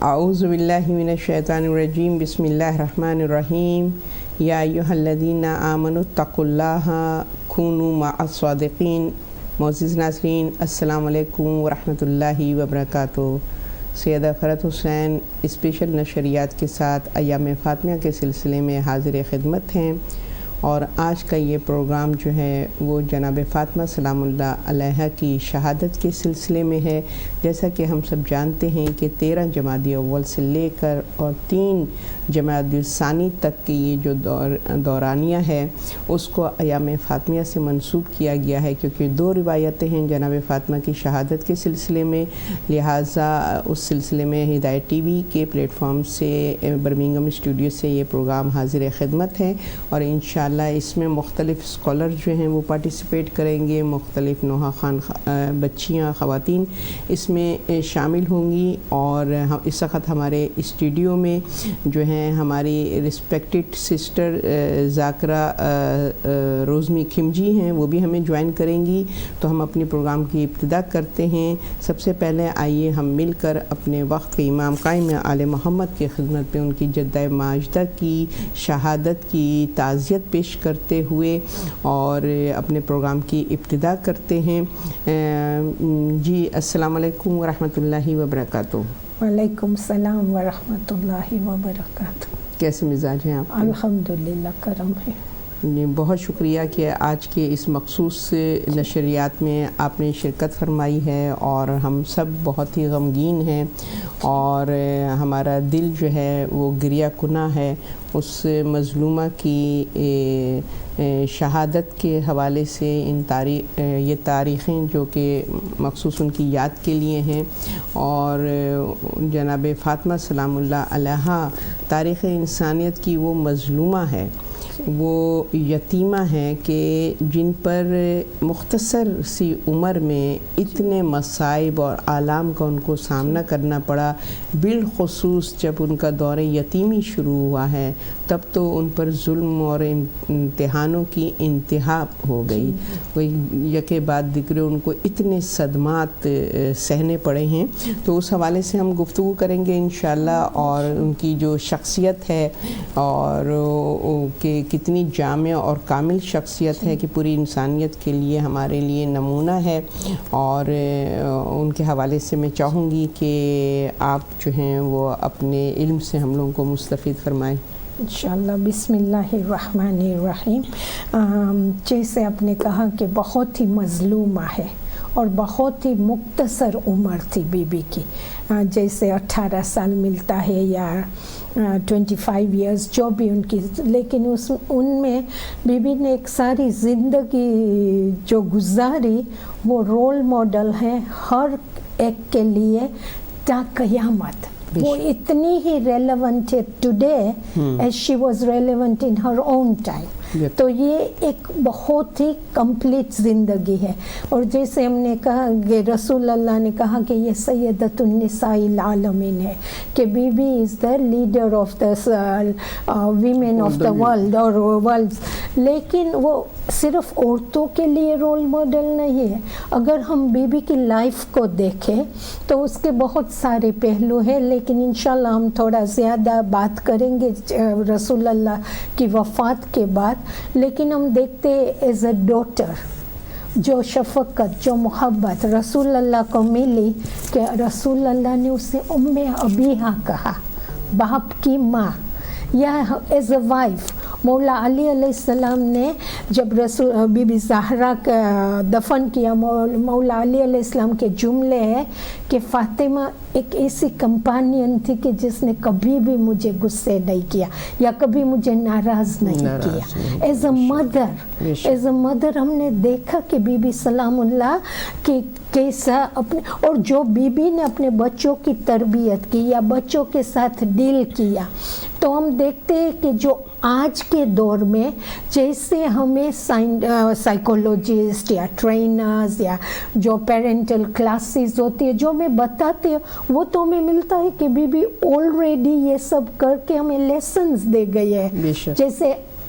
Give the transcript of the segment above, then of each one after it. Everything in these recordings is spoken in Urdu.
اعوذ باللہ من الشیطان الرجیم بسم اللہ الرحمن الرحیم یا ایھا الذین آمنوا اتقوا اللہ کونوا مع الصادقین۔ معزز ناظرین، السلام علیکم ورحمۃ اللہ وبرکاتہ۔ سیدہ فرحت حسین اسپیشل نشریات کے ساتھ ایام فاطمیہ کے سلسلے میں حاضر خدمت ہیں، اور آج کا یہ پروگرام جو ہے وہ جناب فاطمہ سلام اللہ علیہا کی شہادت کے سلسلے میں ہے۔ جیسا کہ ہم سب جانتے ہیں کہ 13 جمادی اول سے لے کر اور 3 جمادی الثانی تک کی یہ جو دورانیہ ہے اس کو ایام فاطمیہ سے منسوب کیا گیا ہے، کیونکہ 2 روایتیں ہیں جناب فاطمہ کی شہادت کے سلسلے میں، لہٰذا اس سلسلے میں ہدایت ٹی وی کے پلیٹ فارم سے برمنگھم اسٹوڈیو سے یہ پروگرام حاضر خدمت ہے، اور انشاءاللہ اس میں مختلف اسکالر جو ہیں وہ پارٹیسپیٹ کریں گے، مختلف نوحہ خان بچیاں، خواتین اس میں شامل ہوں گی، اور اس وقت ہمارے اسٹوڈیو میں جو ہیں ہماری رسپیکٹڈ سسٹر ذاکرہ روزمی کھمجی ہیں، وہ بھی ہمیں جوائن کریں گی۔ تو ہم اپنی پروگرام کی ابتدا کرتے ہیں۔ سب سے پہلے آئیے ہم مل کر اپنے وقت کے امام قائم آل محمد کی خدمت میں ان کی جدہ ماجدہ کی شہادت کی تعزیت پیش کرتے ہوئے اور اپنے پروگرام کی ابتدا کرتے ہیں۔ جی السلام علیکم ورحمۃ اللہ وبرکاتہ۔ وعلیکم السلام ورحمۃ اللہ وبرکاتہ۔ کیسے مزاج ہیں آپ؟ الحمدللہ کرم ہے۔ بہت شکریہ کہ آج کے اس مخصوص نشریات میں آپ نے شرکت فرمائی ہے، اور ہم سب بہت ہی غمگین ہیں، اور ہمارا دل جو ہے وہ گریہ کناں ہے اس مظلومہ کی شہادت کے حوالے سے۔ یہ تاریخیں جو کہ مخصوص ان کی یاد کے لیے ہیں، اور جناب فاطمہ سلام اللہ علیہا تاریخ انسانیت کی وہ مظلومہ ہے، وہ یتیمہ ہیں کہ جن پر مختصر سی عمر میں اتنے مصائب اور آلام کا ان کو سامنا کرنا پڑا، بالخصوص جب ان کا دور یتیمی شروع ہوا ہے تب تو ان پر ظلم اور امتحانوں کی انتہا ہو گئی، وہی یکے بعد دیگر ان کو اتنے صدمات سہنے پڑے ہیں۔ تو اس حوالے سے ہم گفتگو کریں گے انشاءاللہ، اور ان کی جو شخصیت ہے اور کہ کتنی جامع اور کامل شخصیت ہے کہ پوری انسانیت کے لیے ہمارے لیے نمونہ ہے، اور ان کے حوالے سے میں چاہوں گی کہ آپ جو ہیں وہ اپنے علم سے ہم لوگوں کو مستفید فرمائیں۔ انشاءاللہ۔ بسم اللہ الرحمن الرحیم۔ جیسے آپ نے کہا کہ بہت ہی مظلومہ ہے اور بہت ہی مختصر عمر تھی بی بی کی، جیسے 18 سال ملتا ہے یا 25 ایئرز جو بھی ان کی، لیکن ان میں بی بی نے ایک ساری زندگی جو گزاری وہ رول ماڈل ہے ہر ایک کے لیے تا قیامت۔ وہ اتنی ہی ریلیونٹ ہے today as she was relevant in Hare own time. تو یہ ایک بہت ہی کمپلیٹ زندگی ہے، اور جیسے ہم نے کہا کہ رسول اللہ نے کہا کہ یہ سیدۃ النساء العالمین ہے، کہ Bibi is the leader of the women of the world اور ورلڈ، لیکن وہ صرف عورتوں کے لیے رول ماڈل نہیں ہے۔ اگر ہم بی بی کی لائف کو دیکھیں تو اس کے بہت سارے پہلو ہیں، لیکن انشاءاللہ ہم تھوڑا زیادہ بات کریں گے رسول اللہ کی وفات کے بعد۔ لیکن ہم دیکھتے ایز اے ڈاٹر جو شفقت، جو محبت رسول اللہ کو ملی، کہ رسول اللہ نے اسے ام ابیہا کہا، باپ کی ماں، یا ایز اے وائف۔ مولا علی علیہ السلام نے جب بی بی زہرا کا دفن کیا، مولا علی علیہ السلام کے جملے ہیں کہ فاطمہ ایک ایسی کمپانین تھی کہ جس نے کبھی بھی مجھے غصے نہیں کیا یا کبھی مجھے ناراض نہیں کیا۔ ایز اے مدر ہم نے دیکھا کہ بی بی سلام اللہ کی کیسا اپنے، اور جو بی بی نے اپنے بچوں کی تربیت کی یا بچوں کے ساتھ ڈیل کیا، تو ہم دیکھتے ہیں کہ جو آج کے دور میں جیسے ہمیں سائیکولوجسٹ یا ٹرینرز یا جو پیرنٹل کلاسز ہوتی ہے جو ہمیں بتاتے ہیں، وہ تو ہمیں ملتا ہے کہ بی بی آلریڈی یہ سب کر کے ہمیں لیسنز دے گئی ہے۔ جیسے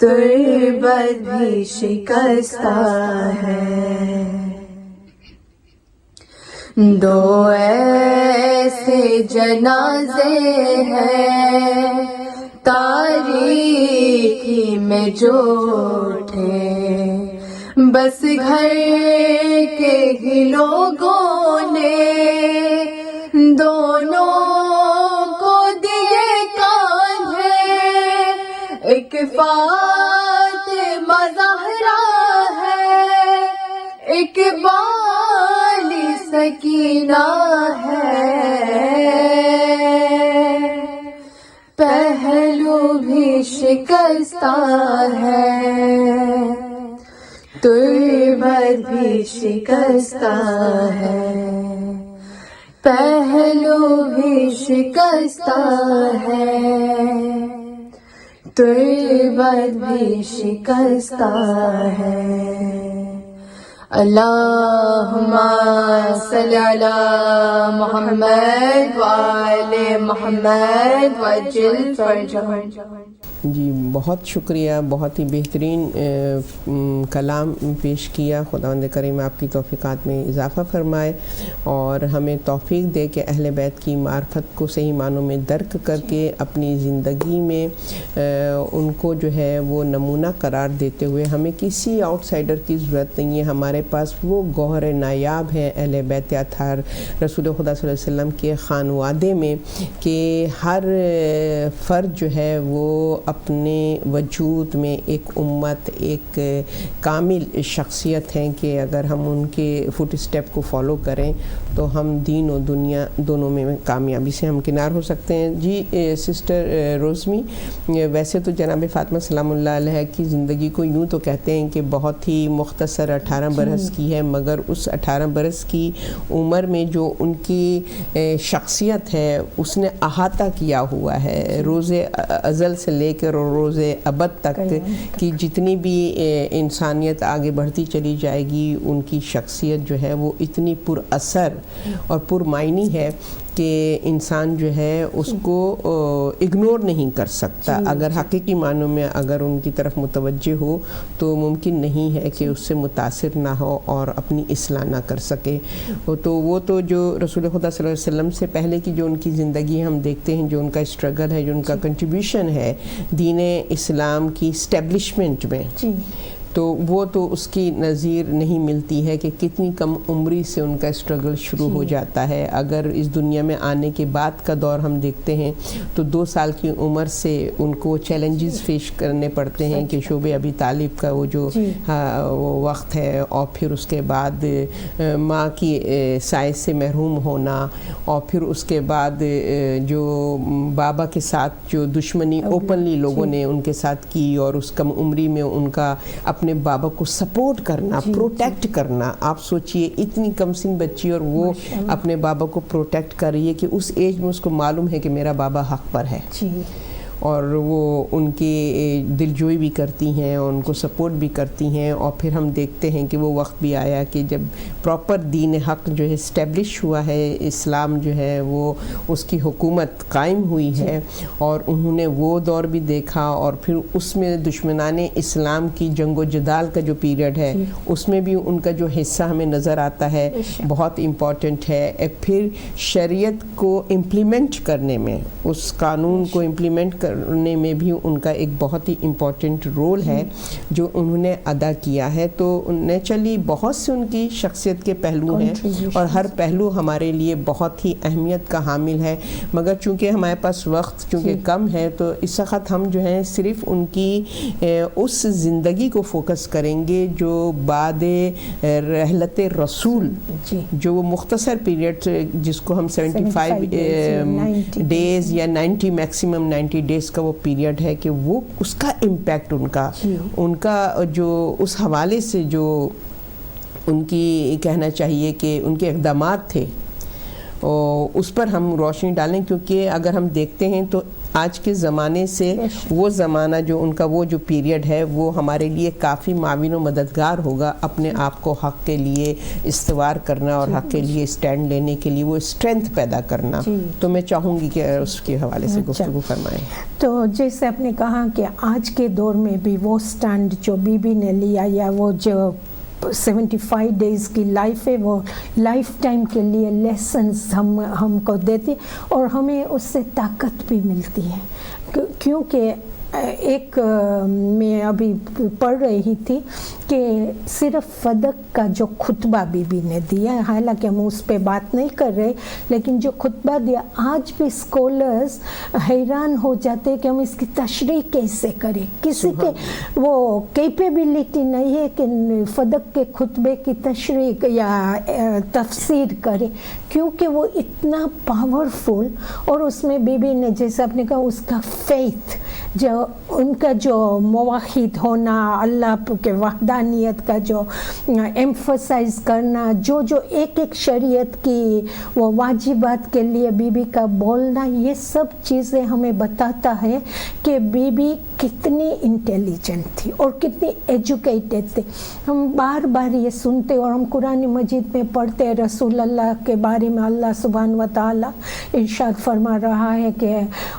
تربت بھی شکستہ ہے. دو ایسے جنازے ہیں تاریکی میں جو اٹھے، بس گھر کے ہی لوگوں نے دونوں کو دیے کاندھے. ایک فاطمہ زہرا ہے، ایک والی سکینہ ہے. پہلو بھی شکستہ ہے، تربت بھی شکستہ ہے. پہلو بھی شکستہ ہے، تربت بھی شکستہ ہے. اللہم صلی علی محمد وآل محمد وعجل فرجہم. جی بہت شکریہ، بہت ہی بہترین کلام پیش کیا. خداوند کریم آپ کی توفیقات میں اضافہ فرمائے اور ہمیں توفیق دے کہ اہل بیت کی معرفت کو صحیح معنوں میں درک کر کے اپنی زندگی میں ان کو جو ہے وہ نمونہ قرار دیتے ہوئے ہمیں کسی آؤٹ سائڈر کی ضرورت نہیں ہے. ہمارے پاس وہ گوہر نایاب ہے اہل بیت اطہار رسول خدا صلی اللہ علیہ وسلم کے خانوادے میں کہ ہر فرد جو ہے وہ اپنے وجود میں ایک امت، ایک کامل شخصیت ہیں کہ اگر ہم ان کے فٹ اسٹیپ کو فالو کریں تو ہم دین و دنیا دونوں میں کامیابی سے ہمکنار ہو سکتے ہیں. جی سسٹر روزمی، ویسے تو جناب فاطمہ سلام اللہ علیہ کی زندگی کو یوں تو کہتے ہیں کہ بہت ہی مختصر 18 برس کی ہے، مگر اس 18 برس کی عمر میں جو ان کی شخصیت ہے اس نے احاطہ کیا ہوا ہے روز ازل سے لے کر روز ابد تک کی جتنی بھی انسانیت آگے بڑھتی چلی جائے گی ان کی شخصیت جو ہے وہ اتنی پر اثر اور پر معنی ہے کہ انسان جو ہے اس کو اگنور نہیں کر سکتا. اگر حقیقی معنوں میں اگر ان کی طرف متوجہ ہو تو ممکن نہیں ہے کہ اس سے متاثر نہ ہو اور اپنی اصلاح نہ کر سکے. تو وہ تو جو رسول خدا صلی اللہ علیہ وسلم سے پہلے کی جو ان کی زندگی ہم دیکھتے ہیں، جو ان کا اسٹرگل ہے، جو ان کا کنٹریبیوشن ہے دین اسلام کی اسٹیبلشمنٹ میں، تو وہ تو اس کی نظیر نہیں ملتی ہے کہ کتنی کم عمری سے ان کا اسٹرگل شروع ہو جاتا ہے. اگر اس دنیا میں آنے کے بعد کا دور ہم دیکھتے ہیں تو 2 سال کی عمر سے ان کو چیلنجز فیس کرنے پڑتے ہیں کہ شعب ابی طالب کا وہ جو وہ وقت ہے، اور پھر اس کے بعد ماں کی سائے سے محروم ہونا، اور پھر اس کے بعد جو بابا کے ساتھ جو دشمنی اوپنلی لوگوں نے ان کے ساتھ کی، اور اس کم عمری میں ان کا اپنے بابا کو سپورٹ کرنا، پروٹیکٹ کرنا. آپ سوچئے اتنی کم سن بچی اور وہ اپنے بابا کو پروٹیکٹ کر رہی ہے کہ اس ایج میں اس کو معلوم ہے کہ میرا بابا حق پر ہے، اور وہ ان کی دلجوئی بھی کرتی ہیں اور ان کو سپورٹ بھی کرتی ہیں. اور پھر ہم دیکھتے ہیں کہ وہ وقت بھی آیا کہ جب پراپر دین حق جو ہے اسٹیبلش ہوا ہے، اسلام جو ہے وہ اس کی حکومت قائم ہوئی ہے، اور انہوں نے وہ دور بھی دیکھا. اور پھر اس میں دشمنان اسلام کی جنگ و جدال کا جو پیریڈ ہے اس میں بھی ان کا جو حصہ ہمیں نظر آتا ہے بہت امپورٹنٹ ہے. پھر شریعت کو امپلیمنٹ کرنے میں، اس قانون کو امپلیمنٹ کرنے میں بھی ان کا ایک بہت ہی امپورٹنٹ رول ہے جو انہوں نے ادا کیا ہے. تو نیچرلی بہت سے ان کی شخصیت کے پہلو ہیں اور ہر پہلو ہمارے لیے بہت ہی اہمیت کا حامل ہے، مگر چونکہ ہمارے پاس وقت چونکہ کم ہے تو اس وقت ہم جو ہیں صرف ان کی اس زندگی کو فوکس کریں گے جو بعد رحلت رسول، جو وہ مختصر پیریڈ جس کو ہم 75 ڈیز یا 90 میکسیمم 90 ڈیز کا وہ پیریڈ ہے کہ وہ اس کا امپیکٹ ان کا جو اس حوالے سے جو ان کی کہنا چاہیے کہ ان کے اقدامات تھے اس پر ہم روشنی ڈالیں. کیونکہ اگر ہم دیکھتے ہیں تو آج کے زمانے سے وہ زمانہ جو ان کا وہ جو پیریڈ ہے وہ ہمارے لیے کافی معاون و مددگار ہوگا اپنے آپ کو حق کے لیے استوار کرنا اور حق کے لیے اسٹینڈ لینے کے لیے وہ اسٹرینتھ پیدا کرنا. تو میں چاہوں گی کہ اس کے حوالے سے گفتگو فرمائیں. تو جیسے آپ نے کہا کہ آج کے دور میں بھی وہ سٹینڈ جو بی بی نے لیا یا وہ جو 75 ڈیز کی لائف ہے وہ لائف ٹائم کے لیے لیسنز ہم کو دیتی اور ہمیں اس سے طاقت بھی ملتی ہے. کیونکہ ایک میں ابھی پڑھ رہی تھی کہ صرف فدق کا جو خطبہ بی بی نے دیا ہے، حالانکہ ہم اس پہ بات نہیں کر رہے، لیکن جو خطبہ دیا آج بھی اسکولرز حیران ہو جاتے ہیں کہ ہم اس کی تشریح کیسے کریں. کسی کے وہ کیپیبلٹی نہیں ہے کہ فدق کے خطبے کی تشریح یا تفسیر کرے، کیونکہ وہ اتنا پاورفل. اور اس میں بی بی نے جیسے آپ نے کہا اس کا فیتھ، جو ان کا جو موحد ہونا، اللہ کے وحدانیت کا جو ایمفسائز کرنا، جو ایک ایک شریعت کی وہ واجبات کے لیے بی بی کا بولنا، یہ سب چیزیں ہمیں بتاتا ہے کہ بی بی کتنی انٹیلیجنٹ تھی اور کتنی ایجوکیٹڈ تھی. ہم بار بار یہ سنتے اور ہم قرآن مجید میں پڑھتے رسول اللہ کے بارے میں. اللہ سبحانہ و تعالی ارشاد فرما رہا ہے کہ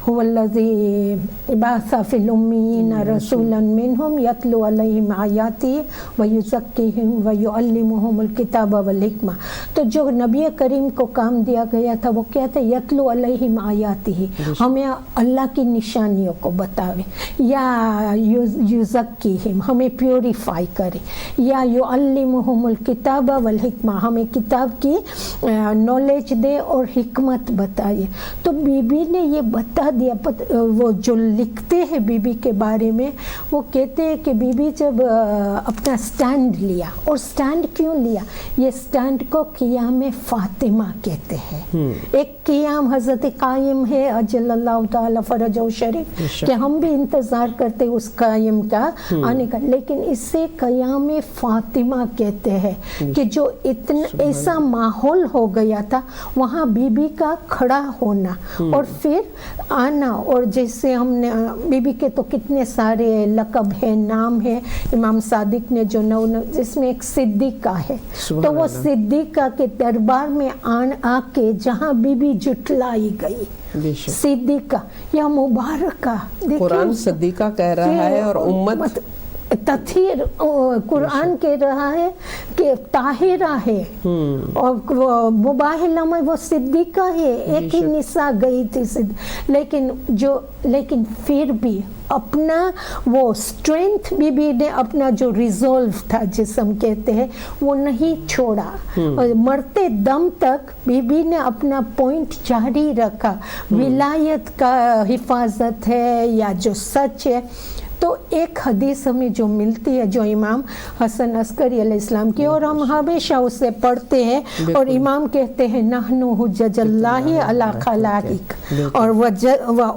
هو الذی بعث فی الامیین رسولا منہم یتلو علیہم آیاتہ ویزکیہم ویعلمہم الکتاب والحکمہ. تو جو نبی کریم کو کام دیا گیا تھا وہ کیا تھا؟ یتلو علیہم آیاتہ، ہمیں اللہ کی نشانیوں کو بتاوے، یا یزکیہم ہمیں پیوریفائی کرے، یا یعلمہم الکتاب والحکمہ ہمیں کتاب کی نالج دے اور حکمت بتائے. تو بی بی نے یہ بتا دیا. وہ جو لکھتے ہیں بی بی کے بارے میں وہ کہتے ہیں کہ بی بی جب اپنا سٹینڈ لیا، اور سٹینڈ کیوں لیا؟ یہ سٹینڈ کو قیام فاطمہ کہتے ہیں. ایک قیام حضرت قائم ہے اجل اللہ تعالی فرجہ شریف کہ ہم بھی انتظار کرتے اس قائم کا آنے کا، لیکن اس سے قیام فاطمہ کہتے ہیں کہ جو اتنا ایسا ماحول ہو گیا تھا وہاں بی بی کا کھڑا ہونا اور پھر آنا. اور جیسے ہم نے بی بی کے تو کتنے سارے لقب ہیں، نام ہے. امام صادق نے جو جس میں ایک صدیقہ ہے، تو وہ صدیقہ کے دربار میں آ کے جہاں بی بی جٹلائی گئی، صدیقہ یا مبارکہ. قرآن صدیقہ کہہ رہا ہے اور امت تطہیر قرآن کہہ رہا ہے کہ طاہرہ ہے، اور مباحلہ میں وہ صدیقہ ہے. ایک ہی نساء گئی تھی لیکن پھر بھی اپنا وہ اسٹرینتھ بی بی نے اپنا جو ریزولو تھا جس ہم کہتے ہیں وہ نہیں چھوڑا. مرتے دم تک بی بی نے اپنا پوائنٹ جاری رکھا. ولایت کا حفاظت ہے یا جو سچ ہے. تو ایک حدیث ہمیں جو ملتی ہے جو امام حسن عسکری علیہ السلام کی، اور ہم ہمیشہ اسے پڑھتے ہیں، اور امام کہتے ہیں نحن حجج اللہ علی خلائق، اور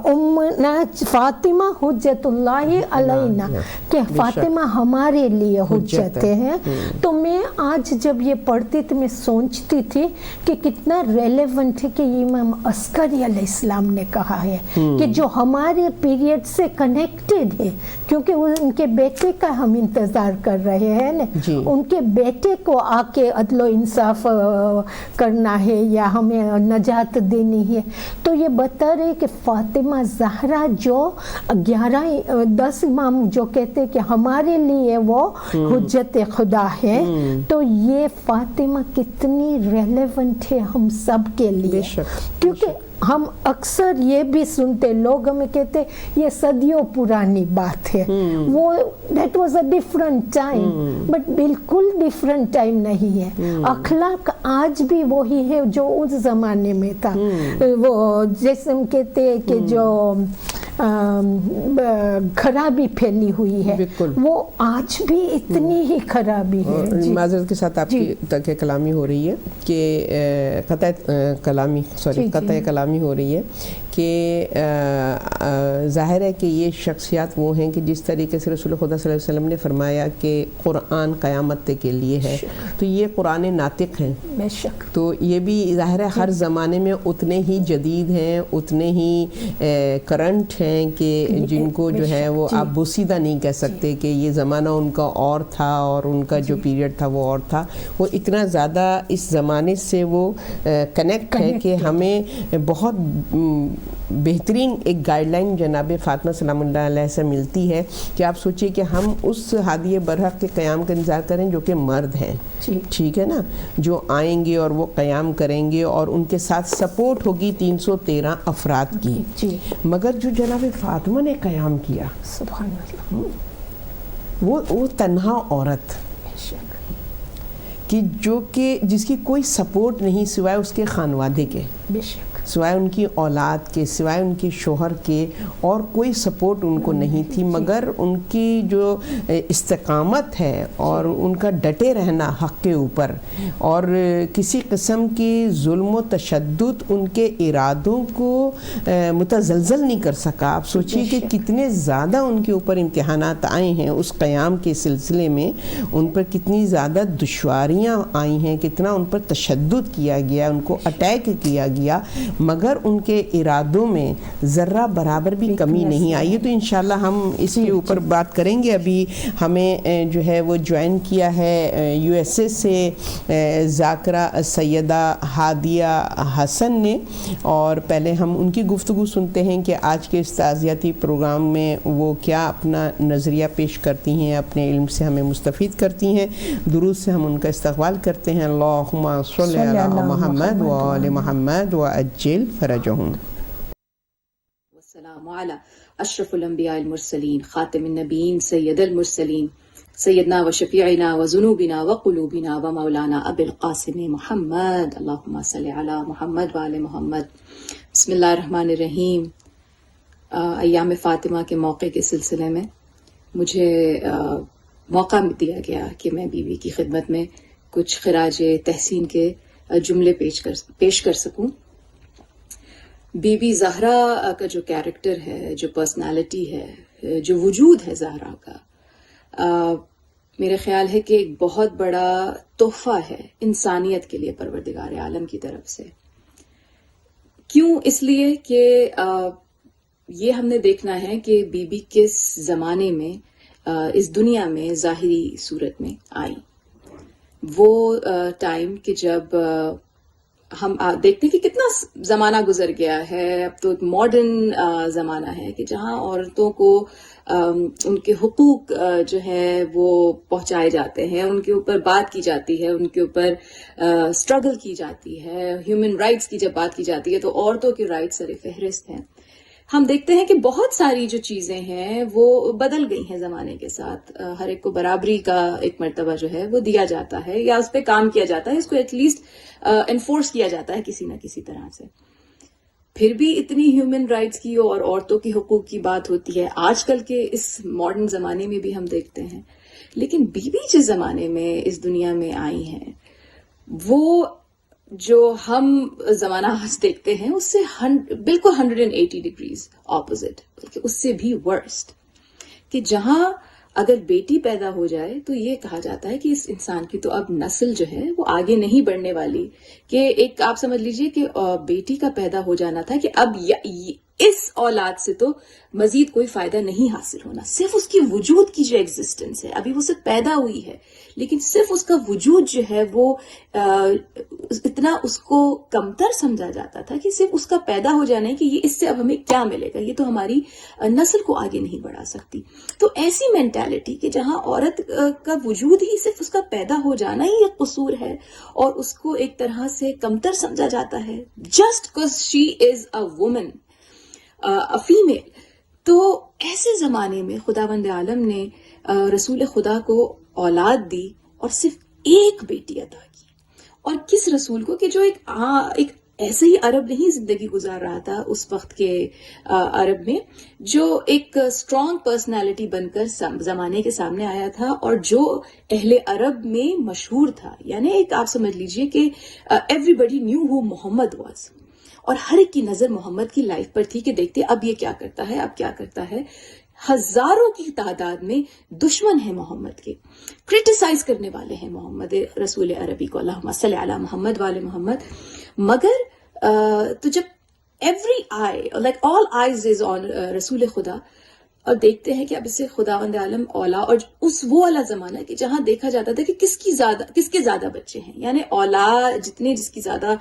امنا فاطمہ حجت اللہ علینا، کہ فاطمہ ہمارے لیے حجت ہے. تو میں آج جب یہ پڑھتی تو میں سوچتی تھی کہ کتنا ریلیونٹ ہے کہ امام عسکری علیہ السلام نے کہا ہے کہ جو ہمارے پیریڈ سے کنیکٹڈ ہے، کیونکہ ان کے بیٹے کا ہم انتظار کر رہے ہیں نا، ان کے بیٹے کو آ کے عدل و انصاف کرنا ہے یا ہمیں نجات دینی ہے. تو یہ بتا رہے کہ فاطمہ زہرا جو 10 امام جو کہتے کہ ہمارے لیے وہ حجت خدا ہے، تو یہ فاطمہ کتنی ریلیونٹ ہے ہم سب کے لیے. کیونکہ ہم اکثر یہ بھی سنتے، لوگ ہمیں کہتے یہ صدیوں پرانی بات ہے، وہ that was a different time، but بالکل ڈیفرنٹ ٹائم نہیں ہے. اخلاق آج بھی وہی ہے جو اس زمانے میں تھا. وہ جیسے ہم کہتے ہیں کہ جو خرابی پھیلی ہوئی ہے وہ آج بھی اتنی ہی خرابی ہے. معذرت کے ساتھ آپ کی تک کلامی ہو رہی ہے کہ قطع کلامی ہو رہی ہے کہ ظاہر ہے کہ یہ شخصیات وہ ہیں کہ جس طریقے سے رسول خدا صلی اللہ علیہ وسلم نے فرمایا کہ قرآن قیامت کے لیے ہے، تو یہ قرآن ناطق ہیں، بے شک، تو یہ بھی ظاہر ہے ہر زمانے میں اتنے ہی جدید ہیں، اتنے ہی کرنٹ ہیں کہ جن کو جو ہے وہ آپ بوسیدہ نہیں کہہ سکتے کہ یہ زمانہ ان کا اور تھا اور ان کا جو پیریڈ تھا وہ اور تھا. وہ اتنا زیادہ اس زمانے سے وہ کنیکٹ ہے کہ ہمیں بہت بہترین ایک گائیڈ لائن جناب فاطمہ سلام اللہ علیہ سے ملتی ہے کہ آپ سوچئے کہ ہم اس ہادی برحق کے قیام کا انتظار کریں جو کہ مرد ہیں، ٹھیک ہے نا، جو آئیں گے اور وہ قیام کریں گے اور ان کے ساتھ سپورٹ ہوگی 313 افراد کی. مگر جو جناب فاطمہ نے قیام کیا، سبحان اللہ، وہ تنہا عورت کہ جس کی کوئی سپورٹ نہیں سوائے اس کے خانوادے کے، بے شک، سوائے ان کی اولاد کے، سوائے ان کے شوہر کے، اور کوئی سپورٹ ان کو نہیں تھی. مگر ان کی جو استقامت ہے اور ان کا ڈٹے رہنا حق کے اوپر اور کسی قسم کی ظلم و تشدد ان کے ارادوں کو متزلزل نہیں کر سکا. آپ سوچئے کہ کتنے زیادہ ان کے اوپر امتحانات آئے ہیں اس قیام کے سلسلے میں، ان پر کتنی زیادہ دشواریاں آئی ہیں، کتنا ان پر تشدد کیا گیا، ان کو اٹیک کیا گیا، مگر ان کے ارادوں میں ذرہ برابر بھی کمی نہیں آئی. تو انشاءاللہ ہم اس کے اوپر بات کریں گے. ابھی ہمیں جو ہے وہ جوائن کیا ہے یو ایس اے سے ذاکرہ سیدہ ہادیہ حسن نے، اور پہلے ہم ان کی گفتگو سنتے ہیں کہ آج کے اس تعزیتی پروگرام میں وہ کیا اپنا نظریہ پیش کرتی ہیں، اپنے علم سے ہمیں مستفید کرتی ہیں. درود سے ہم ان کا استقبال کرتے ہیں. اللہم صلی علی محمد و آل محمد و عجل فرجہم. والسلام علی اشرف الانبیاء المرسلین خاتم النبیین سید المرسلین سیدنا و شفیعنا و ذنوبنا و قلوبنا و مولانا ابی القاسم محمد. اللہم صلی علی محمد و آل محمد. بسم اللہ الرحمن الرحیم. ایام فاطمہ کے موقع کے سلسلے میں مجھے موقع دیا گیا کہ میں بی بی کی خدمت میں کچھ خراج تحسین کے جملے پیش کر سکوں. بی بی زہرا کا جو کیریکٹر ہے، جو پرسنالٹی ہے، جو وجود ہے زہرا کا، میرا خیال ہے کہ ایک بہت بڑا تحفہ ہے انسانیت کے لیے پروردگار عالم کی طرف سے. کیوں؟ اس لیے کہ یہ ہم نے دیکھنا ہے کہ بی بی کس زمانے میں اس دنیا میں ظاہری صورت میں آئی. وہ ٹائم کہ جب ہم دیکھتے ہیں کہ کتنا زمانہ گزر گیا ہے. اب تو ایک ماڈرن زمانہ ہے کہ جہاں عورتوں کو ان کے حقوق جو ہے وہ پہنچائے جاتے ہیں، ان کے اوپر بات کی جاتی ہے، ان کے اوپر اسٹرگل کی جاتی ہے. ہیومن رائٹس کی جب بات کی جاتی ہے تو عورتوں کے رائٹس سر فہرست ہیں. ہم دیکھتے ہیں کہ بہت ساری جو چیزیں ہیں وہ بدل گئی ہیں زمانے کے ساتھ. ہر ایک کو برابری کا ایک مرتبہ جو ہے وہ دیا جاتا ہے، یا اس پہ کام کیا جاتا ہے، اس کو ایٹ لیسٹ انفورس کیا جاتا ہے کسی نہ کسی طرح سے. پھر بھی اتنی ہیومن رائٹس کی اور عورتوں کے حقوق کی بات ہوتی ہے آج کل کے اس ماڈرن زمانے میں بھی ہم دیکھتے ہیں. لیکن بی بی جس زمانے میں اس دنیا میں آئی ہیں، وہ جو ہم زمانہ آج دیکھتے ہیں اس سے بالکل 180 ڈگریز اپوزٹ، بلکہ اس سے بھی ورسٹ. کہ جہاں اگر بیٹی پیدا ہو جائے تو یہ کہا جاتا ہے کہ اس انسان کی تو اب نسل جو ہے وہ آگے نہیں بڑھنے والی. کہ ایک آپ سمجھ لیجئے کہ بیٹی کا پیدا ہو جانا تھا کہ اب اس اولاد سے تو مزید کوئی فائدہ نہیں حاصل ہونا. صرف اس کی وجود کی جو ایگزسٹنس ہے، ابھی وہ صرف پیدا ہوئی ہے لیکن صرف اس کا وجود جو ہے وہ اتنا اس کو کمتر سمجھا جاتا تھا کہ صرف اس کا پیدا ہو جانا ہے کہ یہ اس سے اب ہمیں کیا ملے گا، یہ تو ہماری نسل کو آگے نہیں بڑھا سکتی. تو ایسی مینٹالٹی کہ جہاں عورت کا وجود ہی صرف اس کا پیدا ہو جانا ہی ایک قصور ہے اور اس کو ایک طرح سے کمتر سمجھا جاتا ہے just because she is a woman, a female. تو ایسے زمانے میں خداوند عالم نے رسول خدا کو اولاد دی اور صرف ایک بیٹی عطا کی. اور کس رسول کو کہ جو ایک ایسے ہی عرب نہیں زندگی گزار رہا تھا اس وقت کے عرب میں، جو ایک اسٹرانگ پرسنالٹی بن کر زمانے کے سامنے آیا تھا اور جو اہل عرب میں مشہور تھا. یعنی ایک آپ سمجھ لیجئے کہ everybody knew who Muhammad was. اور ہر ایک کی نظر محمد کی لائف پر تھی کہ دیکھتے اب یہ کیا کرتا ہے، اب کیا کرتا ہے. ہزاروں کی تعداد میں دشمن ہیں محمد کے، کرٹیسائز کرنے والے ہیں محمد رسول عربی کو، اللہم صلی علی محمد والے محمد. مگر تو جب every eye like all eyes is on رسول خدا، اور دیکھتے ہیں کہ اب اسے خداوند عالم اولا، اور وہ والا زمانہ ہے کہ جہاں دیکھا جاتا تھا کہ کس کے زیادہ بچے ہیں، یعنی اولاد جس کی زیادہ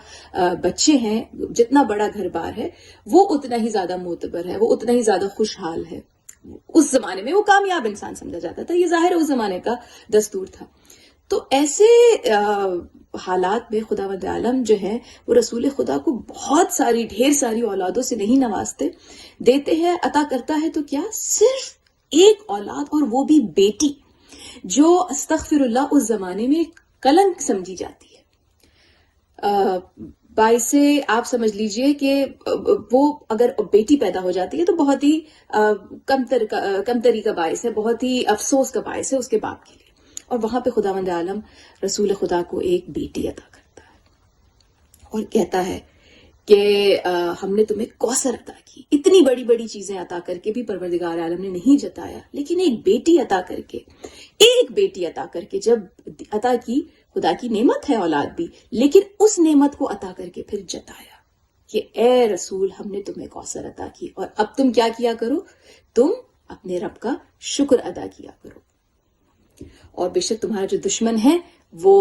بچے ہیں، جتنا بڑا گھر بار ہے وہ اتنا ہی زیادہ معتبر ہے، وہ اتنا ہی زیادہ خوشحال ہے. اس زمانے میں وہ کامیاب انسان سمجھا جاتا تھا، یہ ظاہر ہے اس زمانے کا دستور تھا. تو ایسے حالات میں خداوند عالم جو ہے وہ رسول خدا کو بہت ساری ڈھیر ساری اولادوں سے نہیں نوازتے، دیتے ہیں، عطا کرتا ہے تو کیا صرف ایک اولاد، اور وہ بھی بیٹی، جو استغفر اللہ اس زمانے میں کلنک سمجھی جاتی ہے. باعث آپ سمجھ لیجئے کہ وہ اگر بیٹی پیدا ہو جاتی ہے تو بہت ہی کمتری کا باعث ہے، بہت ہی افسوس کا باعث ہے اس کے باپ کے لیے. اور وہاں پہ خداوند عالم رسول خدا کو ایک بیٹی عطا کرتا ہے اور کہتا ہے کہ ہم نے تمہیں کوثر عطا کی. اتنی بڑی بڑی چیزیں عطا کر کے بھی پروردگار عالم نے نہیں جتایا، لیکن ایک بیٹی عطا کر کے جب عطا کی، خدا کی نعمت ہے اولاد بھی، لیکن اس نعمت کو عطا کر کے پھر جتایا کہ اے رسول ہم نے تمہیں کوثر عطا کی، اور اب تم کیا کیا کرو، تم اپنے رب کا شکر ادا کیا کرو، اور بے شک تمہارا جو دشمن ہے وہ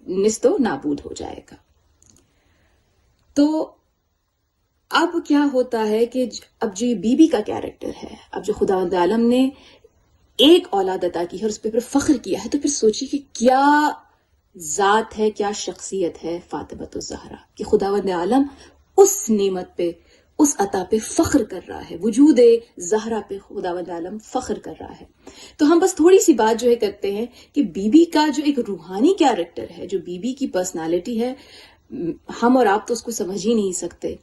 نست و نابود ہو جائے گا. تو اب کیا ہوتا ہے کہ اب جو یہ بی بی کا کیریکٹر ہے، اب جو خداوند عالم نے ایک اولاد عطا کی ہے اور اس پہ پھر فخر کیا ہے، تو پھر سوچیے کہ کیا ذات ہے، کیا شخصیت ہے فاطمۃ الزہرا، کہ خداوند عالم اس نعمت پہ، اس عطا پہ فخر کر رہا ہے، وجود زہرا پہ خداوند عالم فخر کر رہا ہے. تو ہم بس تھوڑی سی بات جو ہے کرتے ہیں کہ بی بی کا جو ایک روحانی کیریکٹر ہے، جو بی بی کی پرسنالٹی ہے، ہم اور آپ تو اس کو سمجھ ہی نہیں سکتے،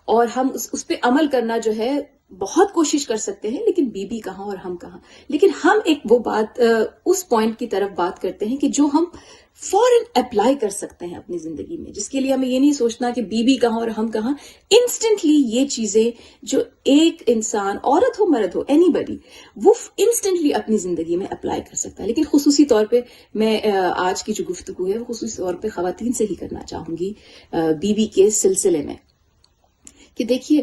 اور ہم اس پہ عمل کرنا جو ہے بہت کوشش کر سکتے ہیں، لیکن بی بی کہاں اور ہم کہاں. لیکن ہم ایک وہ بات اس پوائنٹ کی طرف بات کرتے ہیں کہ جو ہم فوراً اپلائی کر سکتے ہیں اپنی زندگی میں، جس کے لیے ہمیں یہ نہیں سوچنا کہ بی بی کہاں اور ہم کہاں. انسٹنٹلی یہ چیزیں جو ایک انسان، عورت ہو مرد ہو، اینی بڈی، وہ انسٹنٹلی اپنی زندگی میں اپلائی کر سکتا ہے. لیکن خصوصی طور پہ میں آج کی جو گفتگو ہے وہ خصوصی طور پہ خواتین سے ہی کرنا چاہوں گی بی بی کے سلسلے میں. کہ دیکھیے،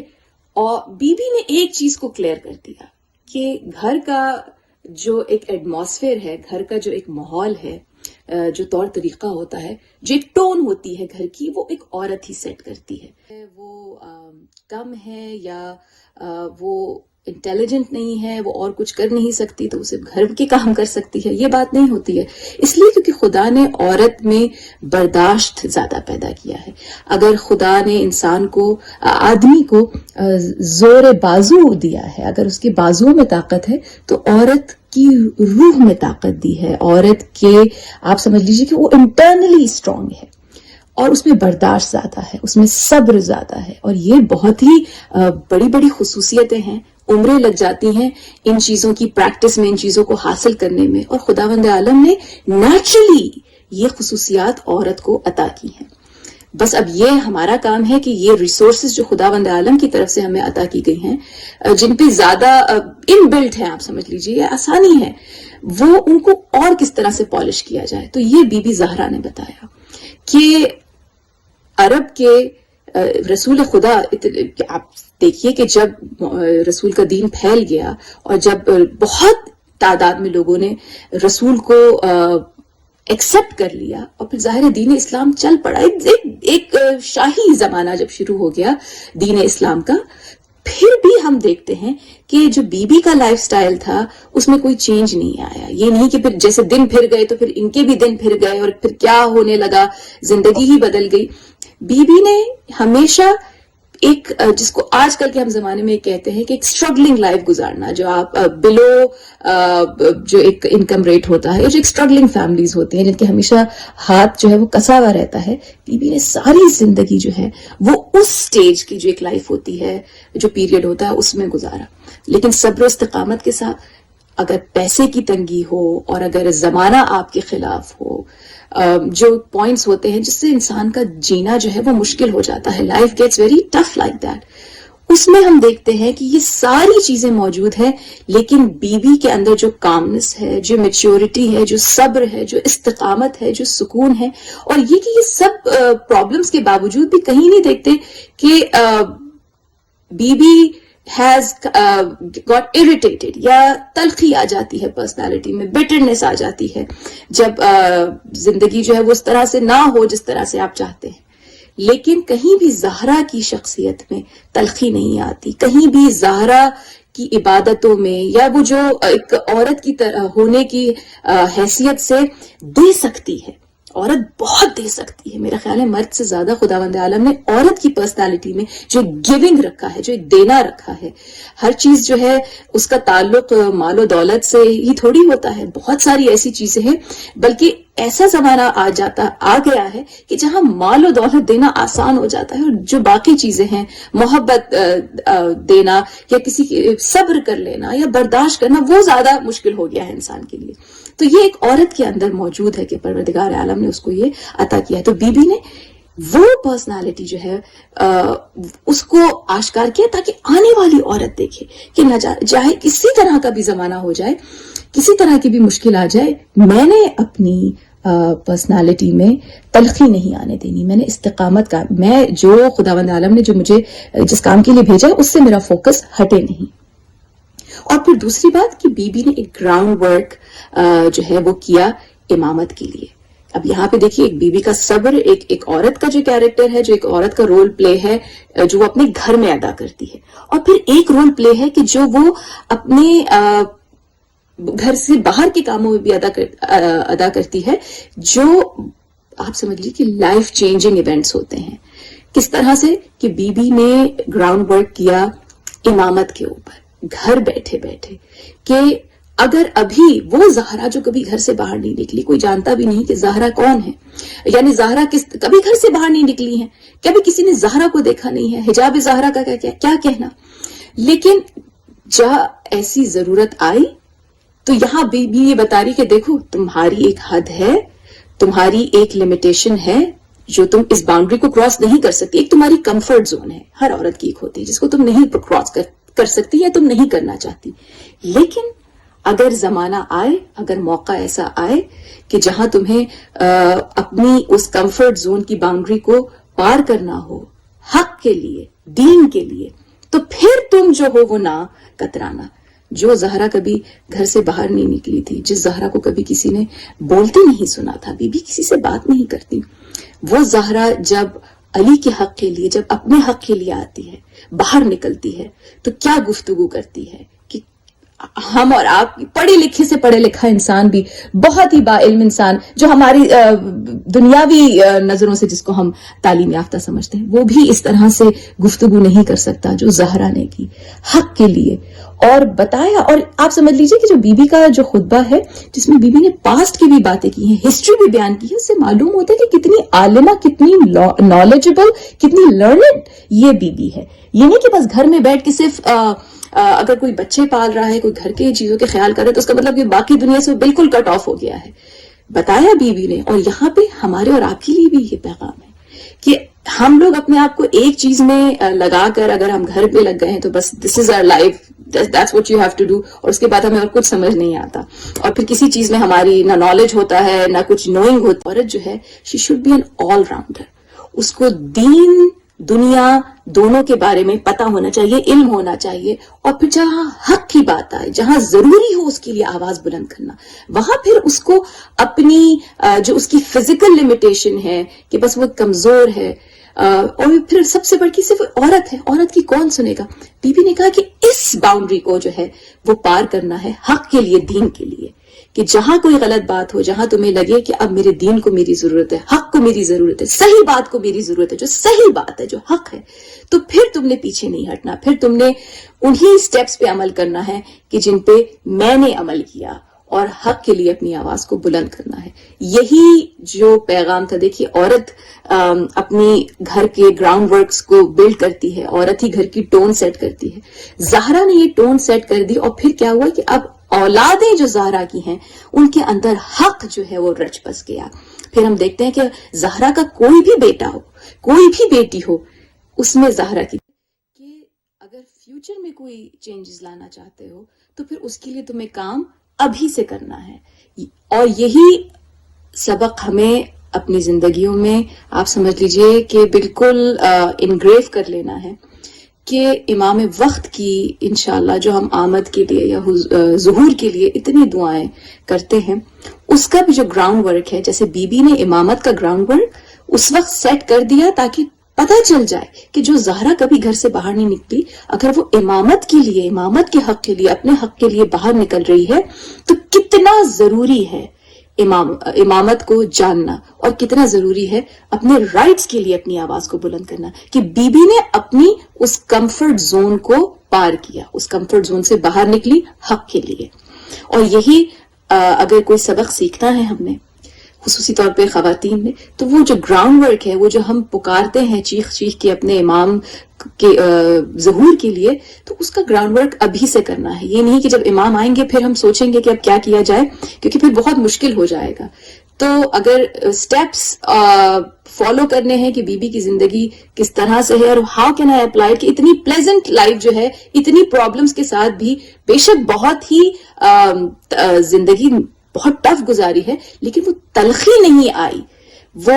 اور بی بی نے ایک چیز کو کلیئر کر دیا کہ گھر کا جو ایک ایٹماسفیئر ہے، گھر کا جو ایک ماحول ہے، جو طور طریقہ ہوتا ہے، جو ایک ٹون ہوتی ہے گھر کی، وہ ایک عورت ہی سیٹ کرتی ہے. وہ کم ہے یا وہ انٹیلیجنٹ نہیں ہے، وہ اور کچھ کر نہیں سکتی تو اسے گھر کے کام کر سکتی ہے، یہ بات نہیں ہوتی ہے. اس لیے کیونکہ خدا نے عورت میں برداشت زیادہ پیدا کیا ہے. اگر خدا نے انسان کو، آدمی کو زور بازو دیا ہے، اگر اس کے بازوؤں میں طاقت ہے، تو عورت کی روح میں طاقت دی ہے. عورت کے آپ سمجھ لیجیے کہ وہ انٹرنلی اسٹرانگ ہے، اور اس میں برداشت زیادہ ہے، اس میں صبر زیادہ ہے، اور یہ بہت ہی بڑی بڑی خصوصیتیں ہیں. عمریں لگ جاتی ہیں ان چیزوں کی پریکٹس میں، ان چیزوں کو حاصل کرنے میں، اور خداوند عالم نے نیچرلی یہ خصوصیات عورت کو عطا کی ہیں. بس اب یہ ہمارا کام ہے کہ یہ ریسورسز جو خداوند عالم کی طرف سے ہمیں عطا کی گئی ہیں، جن پہ زیادہ ان بلٹ ہیں، آپ سمجھ لیجیے آسانی ہے، وہ ان کو اور کس طرح سے پالش کیا جائے. تو یہ بی بی زہرا نے بتایا کہ عرب کے رسول خدا، آپ دیکھیے کہ جب رسول کا دین پھیل گیا اور جب بہت تعداد میں لوگوں نے رسول کو ایکسپٹ کر لیا، اور پھر ظاہر دین اسلام چل پڑا، ایک شاہی زمانہ جب شروع ہو گیا دین اسلام کا، پھر بھی ہم دیکھتے ہیں کہ جو بی بی کا لائف سٹائل تھا اس میں کوئی چینج نہیں آیا. یہ نہیں کہ پھر جیسے دن پھر گئے تو پھر ان کے بھی دن پھر گئے اور پھر کیا ہونے لگا، زندگی ہی بدل گئی. بی بی نے ہمیشہ ایک، جس کو آج کل کے ہم زمانے میں کہتے ہیں کہ ایک اسٹرگلنگ لائف گزارنا، جو آپ بلو جو ایک انکم ریٹ ہوتا ہے، جو ایک اسٹرگلنگ فیملیز ہوتے ہیں جن کے ہمیشہ ہاتھ جو ہے وہ کسا ہوا رہتا ہے، بی بی نے ساری زندگی جو ہے وہ اس سٹیج کی جو ایک لائف ہوتی ہے، جو پیریڈ ہوتا ہے، اس میں گزارا، لیکن صبر و استقامت کے ساتھ. اگر پیسے کی تنگی ہو اور اگر زمانہ آپ کے خلاف ہو، جو پوائنٹس ہوتے ہیں جس سے انسان کا جینا جو ہے وہ مشکل ہو جاتا ہے، life gets very tough like that, اس میں ہم دیکھتے ہیں کہ یہ ساری چیزیں موجود ہیں، لیکن بیوی کے اندر جو کامنس ہے، جو میچیورٹی ہے، جو صبر ہے، جو استقامت ہے، جو سکون ہے، اور یہ کہ یہ سب پرابلمس کے باوجود بھی کہیں نہیں دیکھتے کہ بیوی has got irritated یا تلخی آ جاتی ہے پرسنالٹی میں، بٹرنس آ جاتی ہے جب زندگی جو ہے وہ اس طرح سے نہ ہو جس طرح سے آپ چاہتے ہیں. لیکن کہیں بھی زہرا کی شخصیت میں تلخی نہیں آتی، کہیں بھی زہرا کی عبادتوں میں یا وہ جو ایک عورت کی طرح ہونے کی حیثیت سے دے سکتی ہے. عورت بہت دے سکتی ہے، میرا خیال ہے مرد سے زیادہ خداوند عالم نے عورت کی پرسنالٹی میں جو گیونگ رکھا ہے، جو دینا رکھا ہے. ہر چیز جو ہے اس کا تعلق مال و دولت سے ہی تھوڑی ہوتا ہے، بہت ساری ایسی چیزیں ہیں، بلکہ ایسا زمانہ آ گیا ہے کہ جہاں مال و دولت دینا آسان ہو جاتا ہے، اور جو باقی چیزیں ہیں، محبت دینا یا کسی صبر کر لینا یا برداشت کرنا، وہ زیادہ مشکل ہو گیا ہے انسان کے لیے. تو یہ ایک عورت کے اندر موجود ہے کہ پروردگار عالم نے اس کو یہ عطا کیا ہے. تو بی بی نے وہ پرسنالٹی جو ہے اس کو آشکار کیا تاکہ آنے والی عورت دیکھے کہ نہ چاہے کسی طرح کا بھی زمانہ ہو جائے، کسی طرح کی بھی مشکل آ جائے، میں نے اپنی پرسنالٹی میں تلخی نہیں آنے دینی، میں نے استقامت کا، میں جو خداوند عالم نے جو مجھے جس کام کے لیے بھیجا اس سے میرا فوکس ہٹے نہیں. اور پھر دوسری بات کہ بی بی نے ایک گراؤنڈ ورک جو ہے وہ کیا امامت کے لیے. اب یہاں پہ دیکھیے ایک بیوی کا صبر، ایک عورت کا جو کیریکٹر ہے، جو ایک عورت کا رول پلے ہے جو وہ اپنے گھر میں ادا کرتی ہے، اور پھر ایک رول پلے ہے کہ جو وہ اپنے گھر سے باہر کے کاموں میں بھی ادا کرتی ہے، جو آپ سمجھ لیجیے کہ لائف چینجنگ ایونٹس ہوتے ہیں. کس طرح سے کہ بی بی نے گراؤنڈ ورک کیا امامت کے اوپر، گھر بیٹھے بیٹھے، کہ اگر ابھی وہ زہرا جو کبھی گھر سے باہر نہیں نکلی، کوئی جانتا بھی نہیں کہ زہرا کون ہے، یعنی زہرا کبھی گھر سے باہر نہیں نکلی ہے، کبھی کسی نے زہرا کو دیکھا نہیں ہے، حجاب زہرا کا کیا کہنا، لیکن جہاں ایسی ضرورت آئی تو یہاں بھی یہ بتا رہی کہ دیکھو تمہاری ایک حد ہے، تمہاری ایک لمیٹیشن ہے جو تم اس باؤنڈری کو کراس نہیں کر سکتی. ایک تمہاری کمفرٹ زون ہے، ہر عورت کی ایک ہوتی ہے جس کو تم نہیں کراس کر سکتی یا تم نہیں کرنا چاہتی. لیکن اگر زمانہ آئے، اگر موقع ایسا آئے کہ جہاں تمہیں اپنی اس کمفرٹ زون کی باؤنڈری کو پار کرنا ہو حق کے لیے، دین کے لیے، تو پھر تم جو ہو وہ نہ کترانا. جو زہرا کبھی گھر سے باہر نہیں نکلی تھی، جس زہرا کو کبھی کسی نے بولتے نہیں سنا تھا، بی بی کسی سے بات نہیں کرتی، وہ زہرا جب علی کے حق کے لیے، جب اپنے حق کے لیے آتی ہے، باہر نکلتی ہے، تو کیا گفتگو کرتی ہے کہ ہم اور آپ پڑھے لکھے سے پڑھے لکھا انسان بھی، بہت ہی با علم انسان جو ہماری دنیاوی نظروں سے جس کو ہم تعلیم یافتہ سمجھتے ہیں، وہ بھی اس طرح سے گفتگو نہیں کر سکتا جو زہرا نے کی حق کے لیے. اور بتایا، اور آپ سمجھ لیجئے کہ جو بی بی کا جو خطبہ ہے جس میں بی بی نے پاسٹ کی بھی باتیں کی ہیں، ہسٹری بھی بیان کی ہے، اس سے معلوم ہوتا ہے کہ کتنی عالمہ، کتنی نالجبل، کتنی لرنڈ یہ بی بی ہے. یہ نہیں کہ بس گھر میں بیٹھ کے صرف اگر کوئی بچے پال رہا ہے، کوئی گھر کے چیزوں کے خیال کر رہا ہے تو اس کا مطلب کہ باقی دنیا سے بالکل کٹ آف ہو گیا ہے. بتایا بی بی نے. اور یہاں پہ ہمارے اور آپ کے لیے بھی یہ پیغام ہے کہ ہم لوگ اپنے آپ کو ایک چیز میں لگا کر اگر ہم گھر پہ لگ گئے ہیں تو بس this is our life, that's what you have to do, اور اس کے بعد ہمیں اور کچھ سمجھ نہیں آتا، اور پھر کسی چیز میں ہماری نہ نالج ہوتا ہے نہ کچھ نوئنگ ہوتا. عورت جو ہے she should be an all rounder, اس کو دین دنیا دونوں کے بارے میں پتا ہونا چاہیے، علم ہونا چاہیے، اور پھر جہاں حق کی بات آئے، جہاں ضروری ہو اس کے لیے آواز بلند کرنا، وہاں پھر اس کو اپنی جو اس کی فزیکل لمیٹیشن ہے کہ بس وہ کمزور ہے، اور پھر سب سے بڑھ کے صرف عورت ہے، عورت کی کون سنے گا. بی بی نے کہا کہ اس باؤنڈری کو جو ہے وہ پار کرنا ہے حق کے لیے، دین کے لیے، کہ جہاں کوئی غلط بات ہو، جہاں تمہیں لگے کہ اب میرے دین کو میری ضرورت ہے، حق کو میری ضرورت ہے، صحیح بات کو میری ضرورت ہے، جو صحیح بات ہے، جو حق ہے، تو پھر تم نے پیچھے نہیں ہٹنا، پھر تم نے انہی سٹیپس پہ عمل کرنا ہے کہ جن پہ میں نے عمل کیا. اور حق کے لیے اپنی آواز کو بلند کرنا ہے. یہی جو پیغام تھا. دیکھیے عورت اپنی گھر کے گراؤنڈ ورکس کو بلڈ کرتی ہے, عورت ہی گھر کی ٹون سیٹ کرتی ہے. زہرا نے یہ ٹون سیٹ کر دی اور پھر کیا ہوا کہ اب اولادیں جو زہرا کی ہیں ان کے اندر حق جو ہے وہ رچ بس گیا. پھر ہم دیکھتے ہیں کہ زہرا کا کوئی بھی بیٹا ہو, کوئی بھی بیٹی ہو, اس میں زہرا کی کہ اگر فیوچر میں کوئی چینجز لانا چاہتے ہو تو پھر اس کے لیے تمہیں کام ابھی سے کرنا ہے. اور یہی سبق ہمیں اپنی زندگیوں میں آپ سمجھ لیجئے کہ بالکل انگریو کر لینا ہے کہ امام وقت کی انشاءاللہ جو ہم آمد کے لیے یا ظہور کے لیے اتنی دعائیں کرتے ہیں, اس کا بھی جو گراؤنڈ ورک ہے, جیسے بی بی نے امامت کا گراؤنڈ ورک اس وقت سیٹ کر دیا تاکہ پتہ چل جائے کہ جو زہرا کبھی گھر سے باہر نہیں نکلی, اگر وہ امامت کے لیے, امامت کے حق کے لیے, اپنے حق کے لیے باہر نکل رہی ہے تو کتنا ضروری ہے امامت کو جاننا, اور کتنا ضروری ہے اپنے رائٹس کے لیے اپنی آواز کو بلند کرنا. کہ بی بی نے اپنی اس کمفرٹ زون کو پار کیا, اس کمفرٹ زون سے باہر نکلی حق کے لیے. اور یہی اگر کوئی سبق سیکھنا ہے ہم نے, خصوصی طور پہ خواتین نے, تو وہ جو گراؤنڈ ورک ہے, وہ جو ہم پکارتے ہیں چیخ چیخ کے اپنے امام کے ظہور کے لیے, تو اس کا گراؤنڈ ورک ابھی سے کرنا ہے. یہ نہیں کہ جب امام آئیں گے پھر ہم سوچیں گے کہ اب کیا کیا جائے, کیونکہ پھر بہت مشکل ہو جائے گا. تو اگر سٹیپس فالو کرنے ہیں کہ بی بی کی زندگی کس طرح سے ہے اور ہاؤ کین آئی اپلائی, کہ اتنی پلیزنٹ لائف جو ہے, اتنی پرابلمس کے ساتھ بھی بے شک بہت ہی زندگی بہت ٹف گزاری ہے, لیکن وہ تلخی نہیں آئی. وہ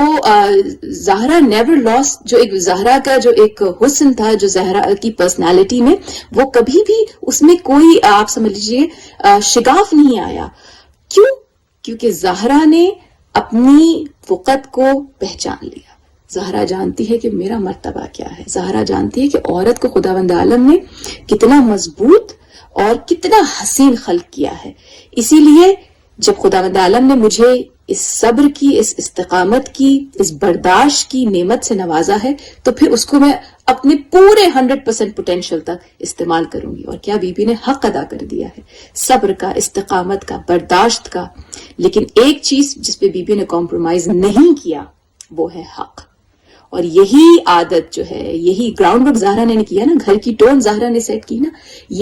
زہرا نیور لاس, جو ایک زہرا کا جو ایک حسن تھا, جو زہرا کی پرسنالٹی میں, وہ کبھی بھی اس میں کوئی آپ سمجھ لیجیے شگاف نہیں آیا. کیوں؟ کیونکہ زہرا نے اپنی وقت کو پہچان لیا. زہرا جانتی ہے کہ میرا مرتبہ کیا ہے. زہرا جانتی ہے کہ عورت کو خداوند عالم نے کتنا مضبوط اور کتنا حسین خلق کیا ہے. اسی لیے جب خداوند عالم نے مجھے اس صبر کی, اس استقامت کی, اس برداشت کی نعمت سے نوازا ہے, تو پھر اس کو میں اپنے پورے 100% پوٹینشیل تک استعمال کروں گی. اور کیا بی بی نے حق ادا کر دیا ہے, صبر کا, استقامت کا, برداشت کا. لیکن ایک چیز جس پہ بی بی نے کمپرومائز نہیں کیا وہ ہے حق. اور یہی عادت جو ہے, یہی گراؤنڈ ورک زہرا نے کیا نا, گھر کی ٹون زہرا نے سیٹ کی نا,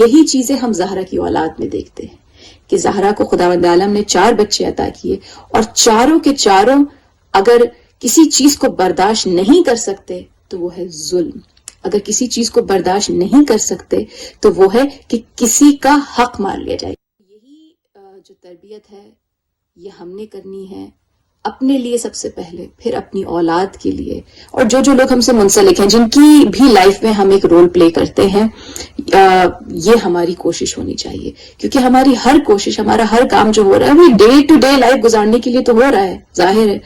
یہی چیزیں ہم زہرا کی اولاد میں دیکھتے ہیں کہ زہرا کو خداوند عالم نے 4 بچے عطا کیے, اور چاروں کے چاروں اگر کسی چیز کو برداشت نہیں کر سکتے تو وہ ہے ظلم. اگر کسی چیز کو برداشت نہیں کر سکتے تو وہ ہے کہ کسی کا حق مار لیا جائے. یہی جو تربیت ہے یہ ہم نے کرنی ہے اپنے لیے سب سے پہلے, پھر اپنی اولاد کے لیے, اور جو لوگ ہم سے منسلک ہیں, جن کی بھی لائف میں ہم ایک رول پلے کرتے ہیں, یہ ہماری کوشش ہونی چاہیے. کیونکہ ہماری ہر کوشش, ہمارا ہر کام جو ہو رہا ہے وہ ڈے ٹو ڈے لائف گزارنے کے لیے تو ہو رہا ہے, ظاہر ہے,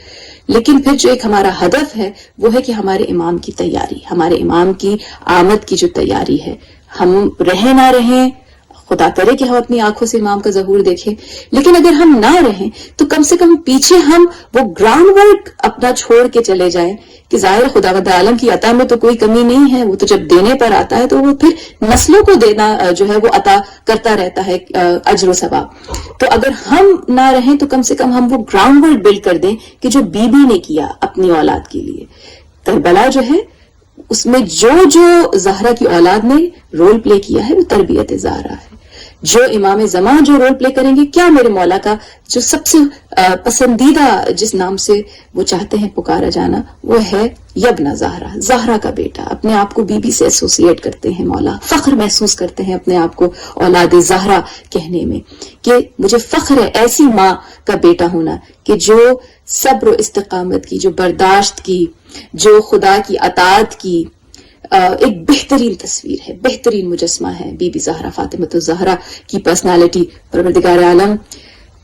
لیکن پھر جو ایک ہمارا ہدف ہے وہ ہے کہ ہمارے امام کی تیاری, ہمارے امام کی آمد کی جو تیاری ہے, ہم رہیں نہ رہیں, خدا کرے کہ ہم اپنی آنکھوں سے امام کا ظہور دیکھیں, لیکن اگر ہم نہ رہیں تو کم سے کم پیچھے ہم وہ گراؤنڈ ورک اپنا چھوڑ کے چلے جائیں کہ ظاہر خداوند عالم کی عطا میں تو کوئی کمی نہیں ہے, وہ تو جب دینے پر آتا ہے تو وہ پھر نسلوں کو دینا جو ہے وہ عطا کرتا رہتا ہے اجر و ثواب. تو اگر ہم نہ رہیں تو کم سے کم ہم وہ گراؤنڈ ورک بلڈ کر دیں کہ جو بی بی نے کیا اپنی اولاد کے لیے. کربلا جو ہے اس میں جو زہرا کی اولاد نے رول پلے کیا ہے وہ تربیت زہرا ہے. جو امام زمان جو رول پلے کریں گے, کیا میرے مولا کا جو سب سے پسندیدہ جس نام سے وہ چاہتے ہیں پکارا جانا وہ ہے یبنا زہرا, زہرا کا بیٹا. اپنے آپ کو بی بی سے ایسوسیٹ کرتے ہیں مولا, فخر محسوس کرتے ہیں اپنے آپ کو اولاد زہرا کہنے میں کہ مجھے فخر ہے ایسی ماں کا بیٹا ہونا کہ جو صبر و استقامت کی, جو برداشت کی, جو خدا کی اطاعت کی ایک بہترین تصویر ہے, بہترین مجسمہ ہے بی بی زہرا فاطمۃ الزہرا کی پرسنالٹی. پروردگار عالم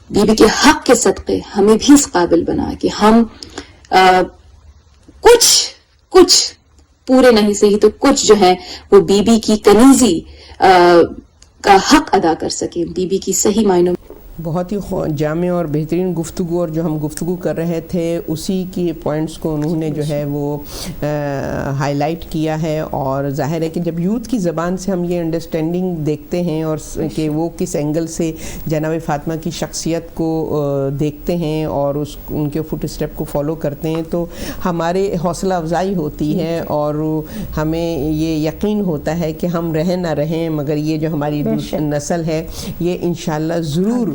بی بی کے حق کے صدقے ہمیں بھی اس قابل بنا کہ ہم کچھ پورے نہیں صحیح تو کچھ جو ہے وہ بی بی کی کنیزی کا حق ادا کر سکیں, بی بی کی صحیح معنوں بہت ہی جامع اور بہترین گفتگو، اور جو ہم گفتگو کر رہے تھے اسی کی پوائنٹس کو انہوں نے جو ہے وہ ہائی لائٹ کیا ہے. اور ظاہر ہے کہ جب یوتھ کی زبان سے ہم یہ انڈرسٹینڈنگ دیکھتے ہیں اور کہ وہ کس اینگل سے جناب فاطمہ کی شخصیت کو دیکھتے ہیں اور ان کے فٹ اسٹیپ کو فالو کرتے ہیں، تو ہمارے حوصلہ افزائی ہوتی ہے اور ہمیں یہ یقین ہوتا ہے کہ ہم رہیں نہ رہیں مگر یہ جو ہماری نسل ہے یہ انشاءاللہ ضرور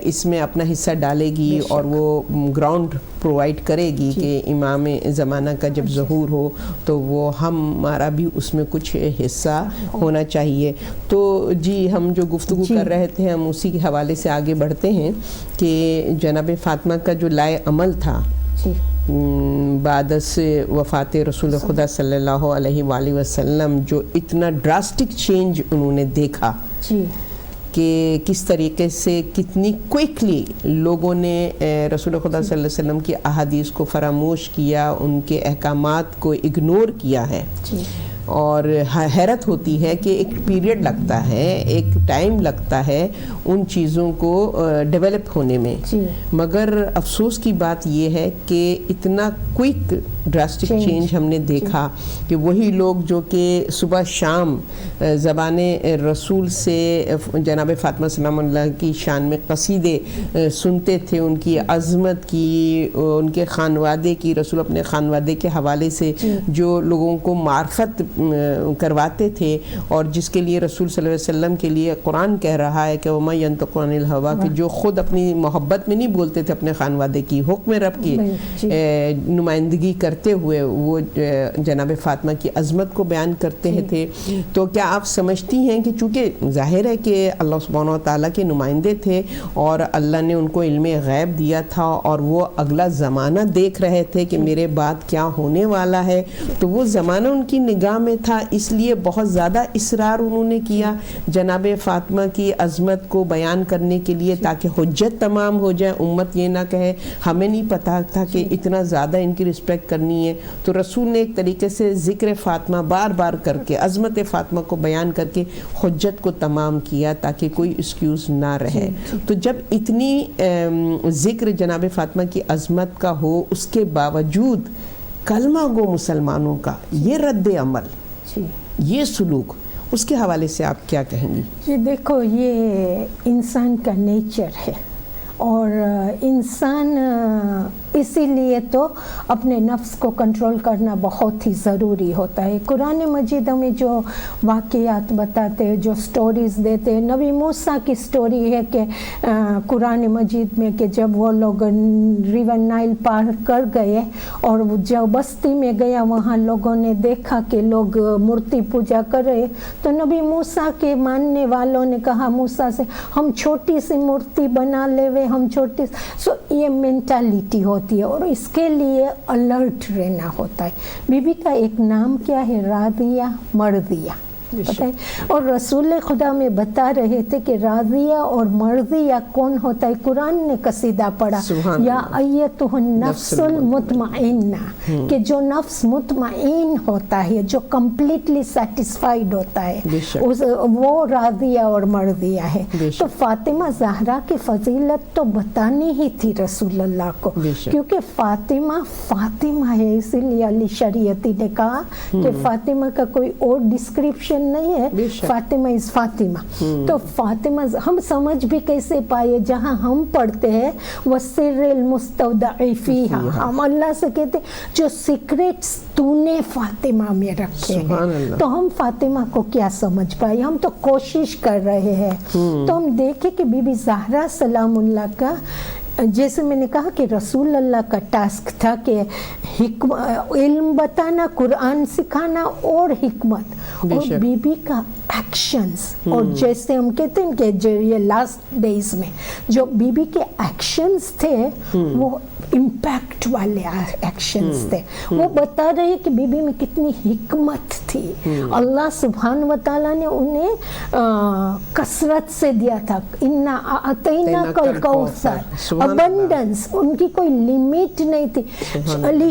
اس میں اپنا حصہ ڈالے گی اور وہ گراؤنڈ پرووائڈ کرے گی کہ امام زمانہ کا جب ظہور ہو تو وہ ہمارا بھی اس میں کچھ حصہ ہونا چاہیے. تو جی ہم جو گفتگو کر رہے تھے ہم اسی کے حوالے سے آگے بڑھتے ہیں کہ جناب فاطمہ کا جو لائے عمل تھا بعد سے وفات رسول خدا صلی اللہ علیہ وآلہ وسلم، جو اتنا ڈراسٹک چینج انہوں نے دیکھا کہ کس طریقے سے کتنی کوئکلی لوگوں نے رسول خدا صلی اللہ علیہ وسلم کی احادیث کو فراموش کیا، ان کے احکامات کو اگنور کیا ہے. اور حیرت ہوتی ہے کہ ایک پیریڈ لگتا ہے، ایک ٹائم لگتا ہے ان چیزوں کو ڈیولپ ہونے میں، مگر افسوس کی بات یہ ہے کہ اتنا کوئک ڈراسٹک چینج ہم نے دیکھا کہ وہی لوگ جو کہ صبح شام زبان رسول سے جناب فاطمہ سلام اللہ کی شان میں قصیدے سنتے تھے، ان کی عظمت کی، ان کے خانوادے کی، رسول اپنے خانوادے کے حوالے سے جو لوگوں کو معرفت کرواتے تھے، اور جس کے لیے رسول صلی اللہ علیہ وسلم کے لیے قرآن کہہ رہا ہے کہ وَمَا يَنْطِقُ عَنِ الْهَوَىٰ، کہ جو خود اپنی محبت میں نہیں بولتے تھے، اپنے خانوادے کی حکم رب کی نمائندگی کرتے ہوئے وہ جناب فاطمہ کی عظمت کو بیان کرتے تھے. تو کیا آپ سمجھتی ہیں کہ چونکہ ظاہر ہے کہ اللہ سبحانہ و تعالیٰ کے نمائندے تھے اور اللہ نے ان کو علم غیب دیا تھا اور وہ اگلا زمانہ دیکھ رہے تھے کہ میرے بعد کیا ہونے والا ہے، تو وہ زمانہ ان کی نگاہ میں تھا، اس لیے بہت زیادہ اصرار انہوں نے کیا جناب فاطمہ کی عظمت کو بیان کرنے کے لیے تاکہ حجت تمام ہو جائے، امت یہ نہ کہے ہمیں نہیں پتا تھا کہ اتنا زیادہ ان کی رسپیکٹ کرنی ہے. تو رسول نے ایک طریقے سے ذکر فاطمہ بار بار کر کے عظمت فاطمہ کو بیان کر کے حجت کو تمام کیا تاکہ کوئی ایکسکیوز نہ رہے. تو جب اتنی ذکر جناب فاطمہ کی عظمت کا ہو، اس کے باوجود کلمہ گو مسلمانوں کا یہ رد عمل، یہ سلوک، اس کے حوالے سے آپ کیا کہیں گی؟ جی دیکھو، یہ انسان کا نیچر ہے اور انسان اسی لیے تو اپنے نفس کو کنٹرول کرنا بہت ہی ضروری ہوتا ہے. قرآن مجید میں جو واقعات بتاتے ہیں، جو سٹوریز دیتے ہیں، نبی موسیٰ کی سٹوری ہے کہ قرآن مجید میں کہ جب وہ لوگ ریور نائل پار کر گئے اور جو بستی میں گیا وہاں لوگوں نے دیکھا کہ لوگ مورتی پوجا کر رہے، تو نبی موسیٰ کے ماننے والوں نے کہا موسیٰ سے ہم چھوٹی سی مورتی بنا لے وے، ہم چھوٹی. سو یہ مینٹالٹی ہوتی ہے اور اس کے لیے الرٹ رہنا ہوتا ہے. بی بی کا ایک نام کیا ہے؟ راضیہ مرضیہ. اور رسول خدا میں بتا رہے تھے کہ راضیہ اور مرضیہ کون ہوتا ہے. قرآن نے قصیدہ پڑھا یا ایتہ النفس المطمئنہ، کہ جو نفس مطمئن ہوتا ہے، جو کمپلیٹلی سیٹسفائیڈ ہوتا ہے، وہ راضیہ اور مرضیہ ہے. تو فاطمہ زہرا کی فضیلت تو بتانی ہی تھی رسول اللہ کو، کیونکہ فاطمہ ہے. اسی لیے علی شریعتی نے کہا کہ فاطمہ کا کوئی اور ڈسکرپشن نہیں ہے، فاطمہ از فاطمہ. تو فاطمہ ہم سمجھ بھی کیسے پائے؟ جہاں ہم پڑھتے ہیں وَسِرِّ الْمُسْتَوْدَعِ فِيهَا، ہم اللہ سے کہتے ہیں جو سیکریٹس تو نے فاطمہ میں رکھے ہیں. تو ہم فاطمہ کو کیا سمجھ پائے؟ ہم تو کوشش کر رہے ہیں. تو ہم دیکھیں کہ بی بی زہرا سلام اللہ کا، جیسے میں نے کہا کہ رسول اللہ کا ٹاسک تھا کہ علم بتانا، قرآن سکھانا اور حکمت، اور بی بی کا ایکشنز. اور جیسے ہم کہتے ہیں کہ یہ لاسٹ ڈیز میں جو بی بی کے ایکشنز تھے وہ امپیکٹ والے ایکشنز تھے. وہ بتا رہے کہ بی بی میں کتنی حکمت تھی. اللہ سبحانہ و تعالیٰ نے انہیں کثرت سے دیا تھا. اِنَّا أَعْطَيْنَاكَ الْكَوْثَرَ، ابنڈنس، ان کی کوئی لیمٹ نہیں تھی. علی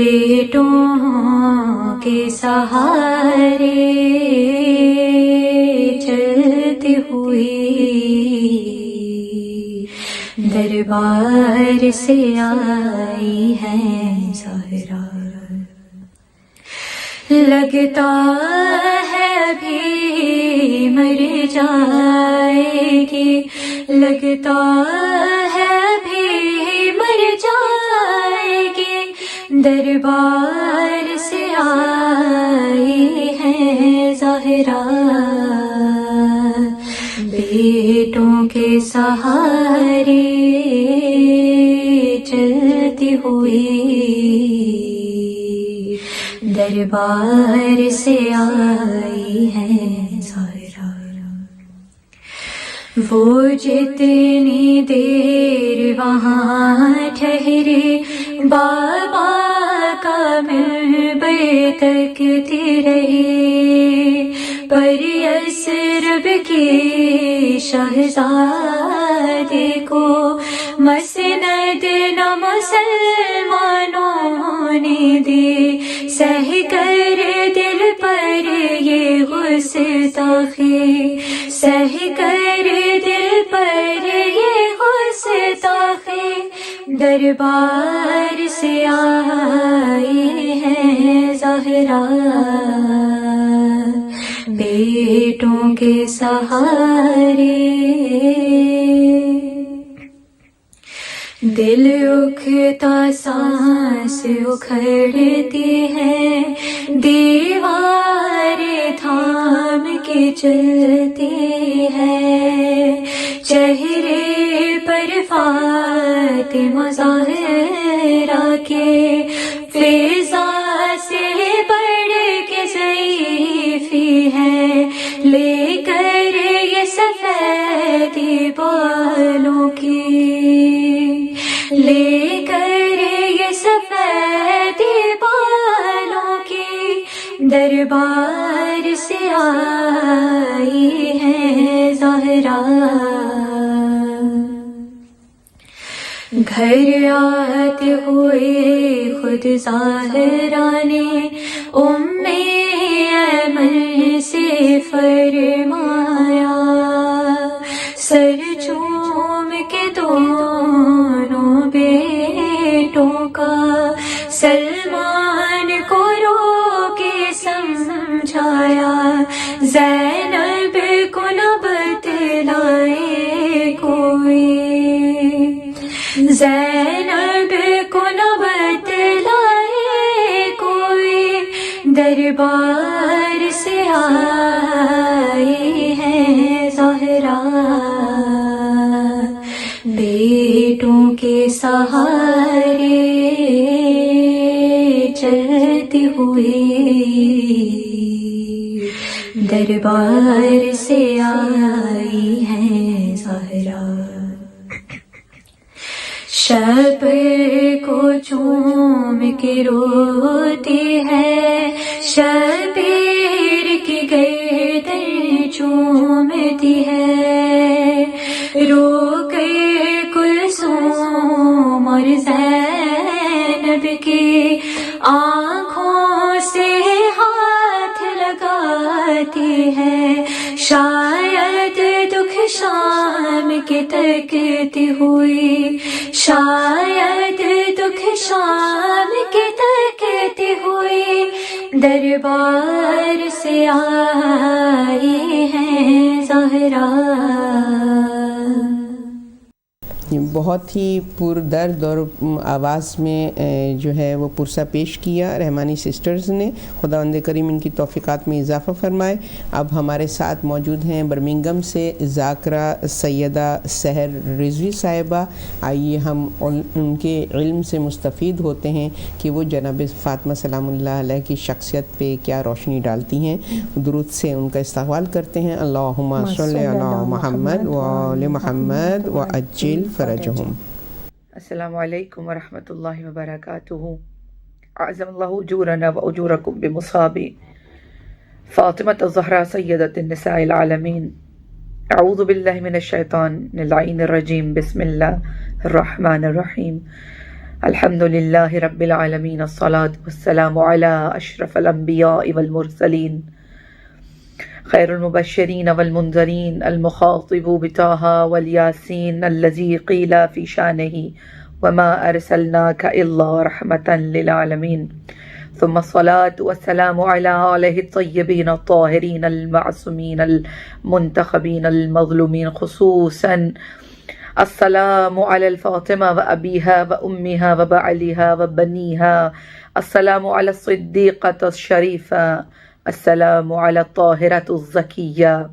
بیٹوں کے سہارے چلتی ہوئی دربار سے آئی ہے زہرا. لگتا ہے ابھی مر جائے گی، لگتا ہے ابھی مر جائے گی، دربار سے آئی ہے زہرا. بیٹوں کے سہارے چلتی ہوئی دربار سے آئی ہے زہرا. وہ جتنی دیر وہاں ٹھہرے بابا کا منبر تکتی رہی، پر یثرب کی شہزادی کو مسند نہ مسلمانوں نے دی، سہ کر دل پر یہ گستاخی، سہ کر دل پر یہ گستاخی، دربار سے آئی ہے زہرا. بیٹوں کے سہارے دل اکھتا سانس اکھڑتی ہے، دیوار تھام کے چلتی ہے، چہرے پر فاطمہ زہرا کے فضا سے بڑھ کے ضعیفی ہے، لے کر یہ سفیدی بالوں کی، لے کر یہ سفیدی بالوں کی، دربار سے آئی ہے زہرا. گھر آتے ہوئے خود زہرا نے ام ایمن سے فرمایا، سر چوم کے دونوں بیٹوں کا سلمان کو رو کے سمجھایا، زینب کو نہ بتلائے کوئی، زینب کو نہ بتلائے کوئی، دربار سے آئی ہے زہرا. بیٹوں کے سہارے چلتی ہوئی دربار سے آئی ہے زہرا. شب کو چوم کے روتی ہے، شبیر کی گردن چومتی ہے، رو کے کلثوم اور زینب کی آنکھوں سے ہاتھ لگاتی ہے، شاید دکھ شام کی تکتی ہوئی، شاید دکھ شام کی تکتی ہوئی، دربار سے آئی ہے زہرا. بہت ہی پردرد اور آواز میں جو ہے وہ پرسہ پیش کیا رحمانی سسٹرز نے. خداوند کریم ان کی توفیقات میں اضافہ فرمائے. اب ہمارے ساتھ موجود ہیں برمنگھم سے ذاکرہ سیدہ سحر رضوی صاحبہ. آئیے ہم ان کے علم سے مستفید ہوتے ہیں کہ وہ جناب فاطمہ سلام اللہ علیہ کی شخصیت پہ کیا روشنی ڈالتی ہیں. درود سے ان کا استقبال کرتے ہیں. اللہم صلی علی محمد و آل محمد و عجل فرجہم. السلام علیکم ورحمۃ اللہ وبرکاتہ. اعظم اللہ اجورنا و اجورکم بمصاب فاطمہ الزہراء سیدۃ النساء العالمین. اعوذ باللہ من الشیطان اللعین الرجیم. بسم اللہ الرحمن الرحیم. الحمد لله رب العالمين الصلاة والسلام على أشرف الأنبياء والمرسلين خير المبشرين والمنذرين المخاطب بطه والياسين الذي قيل في شانه وما أرسلناك إلا رحمة للعالمين ثم الصلاة والسلام على آله الطيبين الطاهرين المعصومين المنتخبين المظلومين خصوصا السلام على الفاطمة وأبيها وأمها وبعلها وبنيها السلام على الصديقة الشريفة السلام على الطاهرة الزكية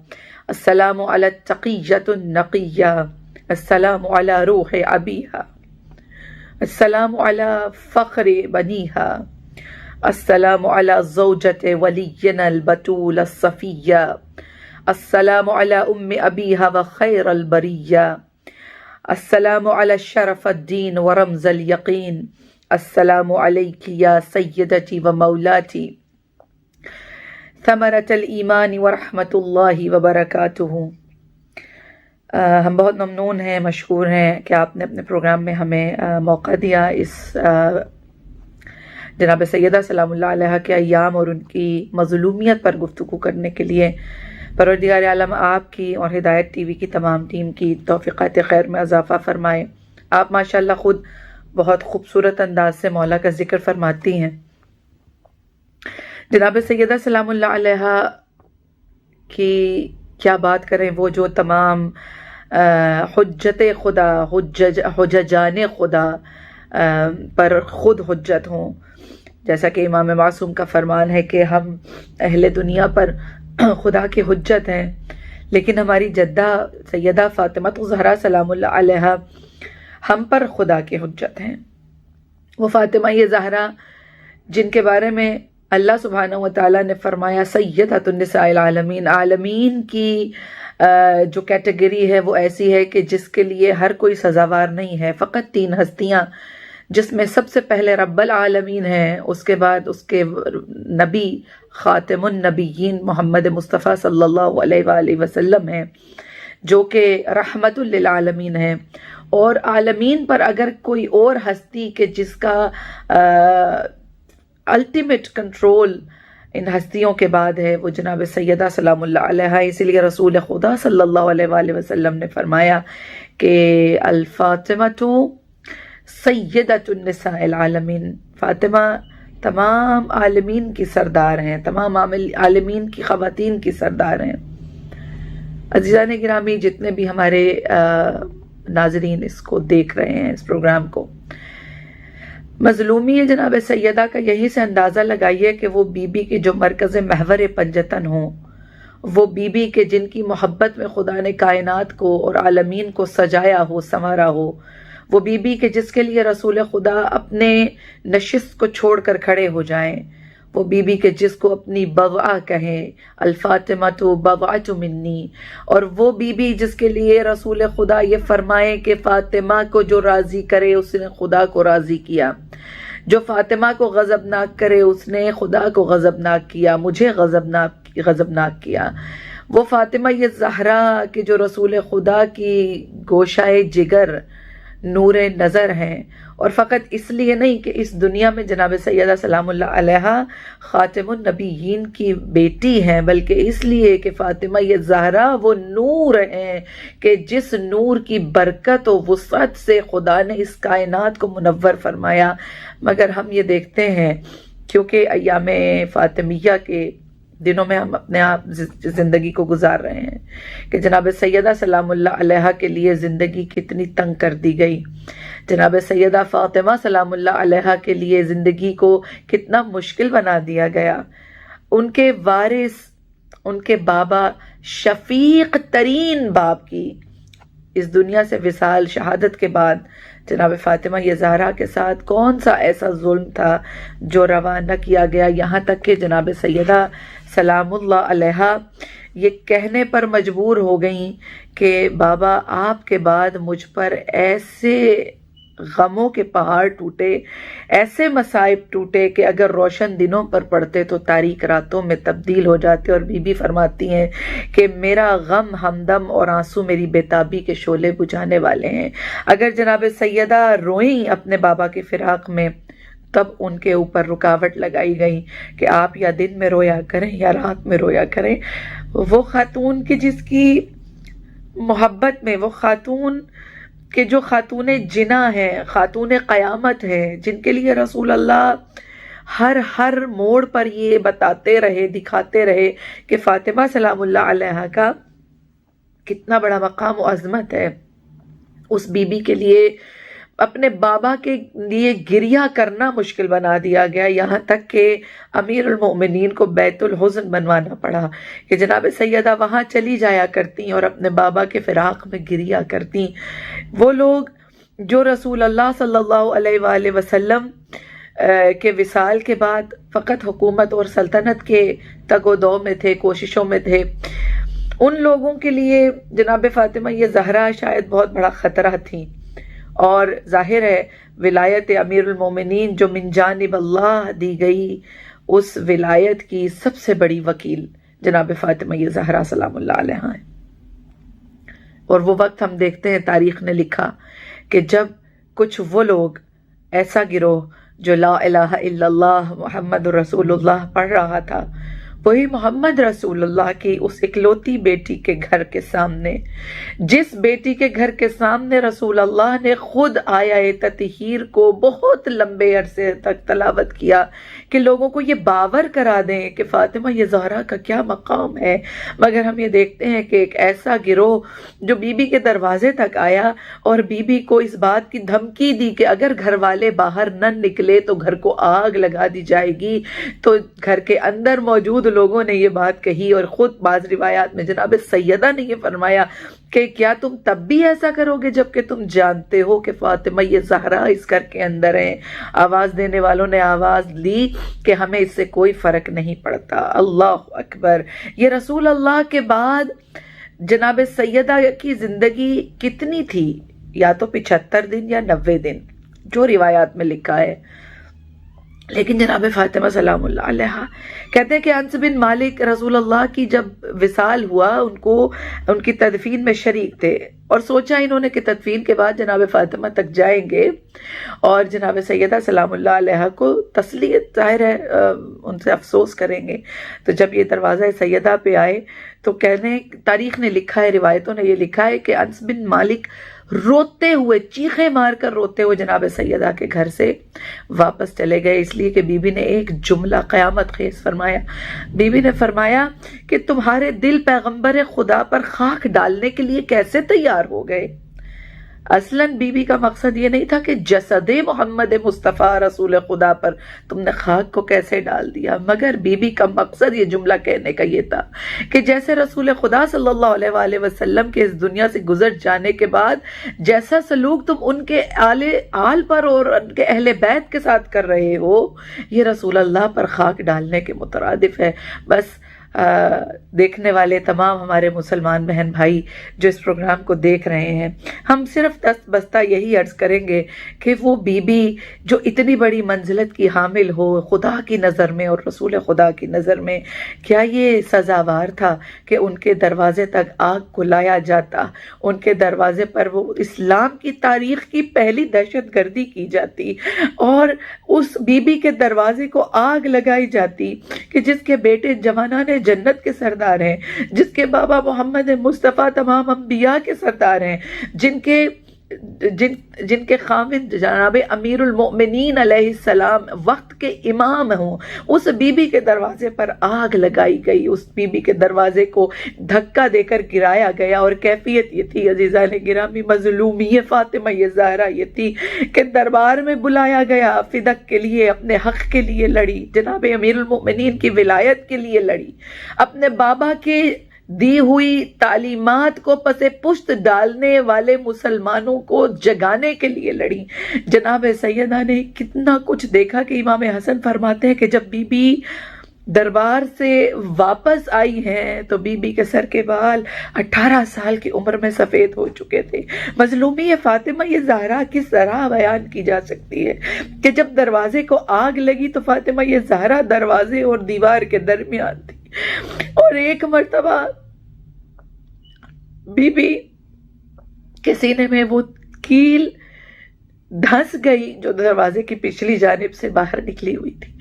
السلام على التقية النقية السلام على روح أبيها السلام على فخر بنيها السلام على زوجة ولينا البتول الصفية السلام على أم أبيها وخير البرية السلام على شرف الدين ورمز اليقين السلام عليك يا سيدتي ومولاتي ثمرة الإيمان ورحمة الله وبركاته. ہم بہت ممنون ہیں، مشکور ہیں کہ آپ نے اپنے پروگرام میں ہمیں موقع دیا اس جناب سیدہ سلام اللہ علیہ کے ایام اور ان کی مظلومیت پر گفتگو کرنے کے لیے. پروردگار عالم آپ کی اور ہدایت ٹی وی کی تمام ٹیم کی توفیقات خیر میں اضافہ فرمائے. آپ ماشاءاللہ خود بہت خوبصورت انداز سے مولا کا ذکر فرماتی ہیں. جناب سیدہ سلام اللہ علیہ کی کیا بات کریں، وہ جو تمام حجت خدا حججان خدا پر خود حجت ہوں. جیسا کہ امام معصوم کا فرمان ہے کہ ہم اہل دنیا پر خدا کی حجت ہیں، لیکن ہماری جدہ سیدہ فاطمہ الزہرا سلام اللہ علیہ ہم پر خدا کی حجت ہیں. وہ فاطمہ یہ زہرا جن کے بارے میں اللہ سبحانہ و تعالیٰ نے فرمایا سیدۃ النساء العالمین، عالمین کی جو کیٹیگری ہے وہ ایسی ہے کہ جس کے لیے ہر کوئی سزاوار نہیں ہے. فقط 3 ہستیاں جس میں سب سے پہلے رب العالمین ہیں، اس کے بعد اس کے نبی خاتم النبیین محمد مصطفیٰ صلی اللہ علیہ وآلہ وسلم ہیں جو کہ رحمت للعالمین ہیں. اور عالمین پر اگر کوئی اور ہستی کہ جس کا الٹیمیٹ کنٹرول ان ہستیوں کے بعد ہے وہ جناب سیدہ سلام اللہ علیہ. اسی لیے رسول خدا صلی اللہ علیہ وآلہ وسلم نے فرمایا کہ الفاطمۃ سیدۃ النساء العالمین، فاطمہ تمام عالمین کی سردار ہیں، تمام عالمین کی خواتین کی سردار ہیں. عزیزان گرامی، جتنے بھی ہمارے ناظرین اس کو دیکھ رہے ہیں اس پروگرام کو، مظلومی جناب سیدہ کا یہی سے اندازہ لگائیے کہ وہ بی بی کی جو مرکز محور پنجتن ہوں، وہ بی بی کے جن کی محبت میں خدا نے کائنات کو اور عالمین کو سجایا ہو، سنوارا ہو، وہ بی بی کے جس کے لیے رسول خدا اپنے نشست کو چھوڑ کر کھڑے ہو جائیں، وہ بی بی کے جس کو اپنی بضعہ کہیں، الفاطمۃ بضعۃ منی، اور وہ بی بی جس کے لیے رسول خدا یہ فرمائے کہ فاطمہ کو جو راضی کرے اس نے خدا کو راضی کیا، جو فاطمہ کو غضبناک کرے اس نے خدا کو غضبناک کیا، مجھے غضبناک کیا. وہ فاطمہ یہ زہرا کہ جو رسول خدا کی گوشائے جگر نور نظر ہیں، اور فقط اس لیے نہیں کہ اس دنیا میں جناب سیدہ سلام اللہ علیہ خاتم النبیین کی بیٹی ہیں، بلکہ اس لیے کہ فاطمہ یہ زہرا وہ نور ہیں کہ جس نور کی برکت و وسعت سے خدا نے اس کائنات کو منور فرمایا. مگر ہم یہ دیکھتے ہیں کیونکہ ایام فاطمیہ کے دنوں میں ہم اپنے آپ زندگی کو گزار رہے ہیں کہ جناب سیدہ سلام اللہ علیہ کے لیے زندگی کتنی تنگ کر دی گئی، جناب سیدہ فاطمہ سلام اللہ علیہ کے لیے زندگی کو کتنا مشکل بنا دیا گیا. ان کے وارث، ان کے بابا، شفیق ترین باپ کی اس دنیا سے وصال، شہادت کے بعد جناب فاطمہ یہ زہرا کے ساتھ کون سا ایسا ظلم تھا جو روا نہ کیا گیا، یہاں تک کہ جناب سیدہ سلام اللہ علیہ یہ کہنے پر مجبور ہو گئیں کہ بابا آپ کے بعد مجھ پر ایسے غموں کے پہاڑ ٹوٹے، ایسے مصائب ٹوٹے کہ اگر روشن دنوں پر پڑتے تو تاریک راتوں میں تبدیل ہو جاتے. اور بی بی فرماتی ہیں کہ میرا غم ہمدم اور آنسو میری بیتابی کے شعلے بجھانے والے ہیں. اگر جناب سیدہ روئیں اپنے بابا کی فراق میں، تب ان کے اوپر رکاوٹ لگائی گئی کہ آپ یا دن میں رویا کریں یا رات میں رویا کریں. وہ خاتون کی جس کی محبت میں، وہ خاتون کہ جو خاتون جنا ہے، خاتون قیامت ہے، جن کے لیے رسول اللہ ہر موڑ پر یہ بتاتے رہے، دکھاتے رہے کہ فاطمہ سلام اللہ علیہا کا کتنا بڑا مقام و عظمت ہے. اس بی بی کے لیے اپنے بابا کے لیے گریہ کرنا مشکل بنا دیا گیا، یہاں تک کہ امیر المؤمنین کو بیت الحزن بنوانا پڑا کہ جناب سیدہ وہاں چلی جایا کرتی اور اپنے بابا کے فراق میں گریہ کرتی. وہ لوگ جو رسول اللہ صلی اللہ علیہ وآلہ وسلم کے وصال کے بعد فقط حکومت اور سلطنت کے تگ و دو میں تھے، کوششوں میں تھے، ان لوگوں کے لیے جناب فاطمہ یہ زہرا شاید بہت بڑا خطرہ تھی. اور ظاہر ہے ولایت امیر المومنین جو من جانب اللہ دی گئی، اس ولایت کی سب سے بڑی وکیل جناب فاطمہ یہ زہرا سلام اللہ علیہا ہیں. اور وہ وقت ہم دیکھتے ہیں تاریخ نے لکھا کہ جب کچھ وہ لوگ، ایسا گروہ جو لا الہ الا اللہ محمد رسول اللہ پڑھ رہا تھا، وہی محمد رسول اللہ کی اس اکلوتی بیٹی کے گھر کے سامنے، جس بیٹی کے گھر کے سامنے رسول اللہ نے خود آیہ تطہیر کو بہت لمبے عرصے تک تلاوت کیا کہ لوگوں کو یہ باور کرا دیں کہ فاطمہ یہ زہرا کا کیا مقام ہے، مگر ہم یہ دیکھتے ہیں کہ ایک ایسا گروہ جو بی بی کے دروازے تک آیا اور بی بی کو اس بات کی دھمکی دی کہ اگر گھر والے باہر نہ نکلے تو گھر کو آگ لگا دی جائے گی. تو گھر کے اندر موجود لوگوں نے یہ بات کہی، اور خود بعض روایات میں جناب سیدہ نے یہ فرمایا کہ کیا تم تب بھی ایسا کرو گے جبکہ تم جانتے ہو کہ فاطمہ یہ زہرا اس گھر کے اندر ہیں. آواز دینے والوں نے آواز لی کہ ہمیں اس سے کوئی فرق نہیں پڑتا. اللہ اکبر. یہ رسول اللہ کے بعد جناب سیدہ کی زندگی کتنی تھی؟ یا تو 75 دن یا 90 دن جو روایات میں لکھا ہے. لیکن جناب فاطمہ سلام اللہ علیہا کہتے ہیں کہ انس بن مالک رسول اللہ کی جب وصال ہوا ان کی تدفین میں شریک تھے، اور سوچا انہوں نے کہ تدفین کے بعد جناب فاطمہ تک جائیں گے اور جناب سیدہ سلام اللہ علیہا کو تسلیت، ظاہر ہے ان سے افسوس کریں گے. تو جب یہ دروازہ سیدہ پہ آئے تو کہنے تاریخ نے لکھا ہے، روایتوں نے یہ لکھا ہے کہ انس بن مالک روتے ہوئے، چیخیں مار کر روتے ہوئے جناب سیدہ کے گھر سے واپس چلے گئے، اس لیے کہ بی بی نے ایک جملہ قیامت خیز فرمایا. بی بی نے فرمایا کہ تمہارے دل پیغمبر خدا پر خاک ڈالنے کے لیے کیسے تیار ہو گئے؟ اصلاً بی بی کا مقصد یہ نہیں تھا کہ جسد محمد مصطفیٰ رسول خدا پر تم نے خاک کو کیسے ڈال دیا، مگر بی بی کا مقصد یہ جملہ کہنے کا یہ تھا کہ جیسے رسول خدا صلی اللہ علیہ وآلہ وسلم کے اس دنیا سے گزر جانے کے بعد جیسا سلوک تم ان کے آل پر اور ان کے اہل بیت کے ساتھ کر رہے ہو، یہ رسول اللہ پر خاک ڈالنے کے مترادف ہے. بس دیکھنے والے تمام ہمارے مسلمان بہن بھائی جو اس پروگرام کو دیکھ رہے ہیں، ہم صرف دست بستہ یہی عرض کریں گے کہ وہ بی بی جو اتنی بڑی منزلت کی حامل ہو خدا کی نظر میں اور رسول خدا کی نظر میں، کیا یہ سزاوار تھا کہ ان کے دروازے تک آگ کو لایا جاتا، ان کے دروازے پر وہ اسلام کی تاریخ کی پہلی دہشت گردی کی جاتی اور اس بی بی کے دروازے کو آگ لگائی جاتی کہ جس کے بیٹے جوانان جنت کے سردار ہیں، جس کے بابا محمد مصطفیٰ تمام انبیاء کے سردار ہیں، جن کے خامد جناب امیر المؤمنین علیہ السلام وقت کے امام ہوں، اس بی بی کے دروازے پر آگ لگائی گئی، اس بی بی کے دروازے کو دھکا دے کر گرایا گیا. اور کیفیت یہ تھی عزیزان گرامی، مظلومی فاطمہ یہ زہرا یہ تھی کہ دربار میں بلایا گیا، فدق کے لیے، اپنے حق کے لیے لڑی، جناب امیر المؤمنین کی ولایت کے لیے لڑی، اپنے بابا کے دی ہوئی تعلیمات کو پس پشت ڈالنے والے مسلمانوں کو جگانے کے لیے لڑی. جناب سیدہ نے کتنا کچھ دیکھا کہ امام حسن فرماتے ہیں کہ جب بی بی دربار سے واپس آئی ہیں تو بی بی کے سر کے بال 18 سال کی عمر میں سفید ہو چکے تھے۔ مظلومی فاطمہ یہ زہرا کس طرح بیان کی جا سکتی ہے کہ جب دروازے کو آگ لگی تو فاطمہ یہ زہرا دروازے اور دیوار کے درمیان تھی، اور ایک مرتبہ بی بی کے سینے میں وہ کیل دھنس گئی جو دروازے کی پچھلی جانب سے باہر نکلی ہوئی تھی۔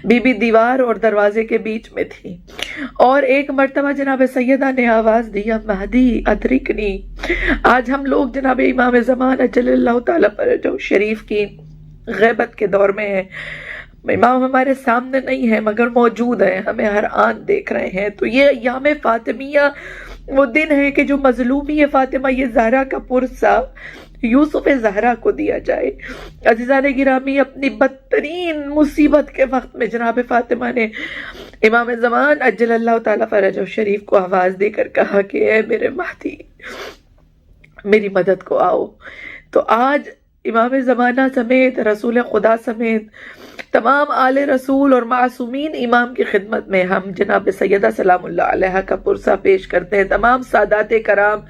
بی بی دیوار اور دروازے کے بیچ میں تھی، اور ایک مرتبہ جناب سیدہ نے آواز دی مہدی ادرکنی۔ آج ہم لوگ جناب امام زمان اجل اللہ تعالیٰ فرجہ شریف کی غیبت کے دور میں ہیں۔ امام ہمارے سامنے نہیں ہے مگر موجود ہیں، ہمیں ہر آن دیکھ رہے ہیں۔ تو یہ ایام فاطمیہ وہ دن ہے کہ جو مظلومی فاطمہ یہ زہرا کا پرسہ یوسف زہرا کو دیا جائے۔ عزیزان گرامی، اپنی بدترین مصیبت کے وقت میں جناب فاطمہ نے امام زمان اجل اللہ تعالیٰ فرجہ شریف کو آواز دے کر کہا کہ اے میرے مہدی میری مدد کو آؤ۔ تو آج امام زمانہ سمیت رسول خدا سمیت تمام آل رسول اور معصومین امام کی خدمت میں ہم جناب سیدہ سلام اللہ علیہ کا پرسہ پیش کرتے ہیں۔ تمام سادات کرام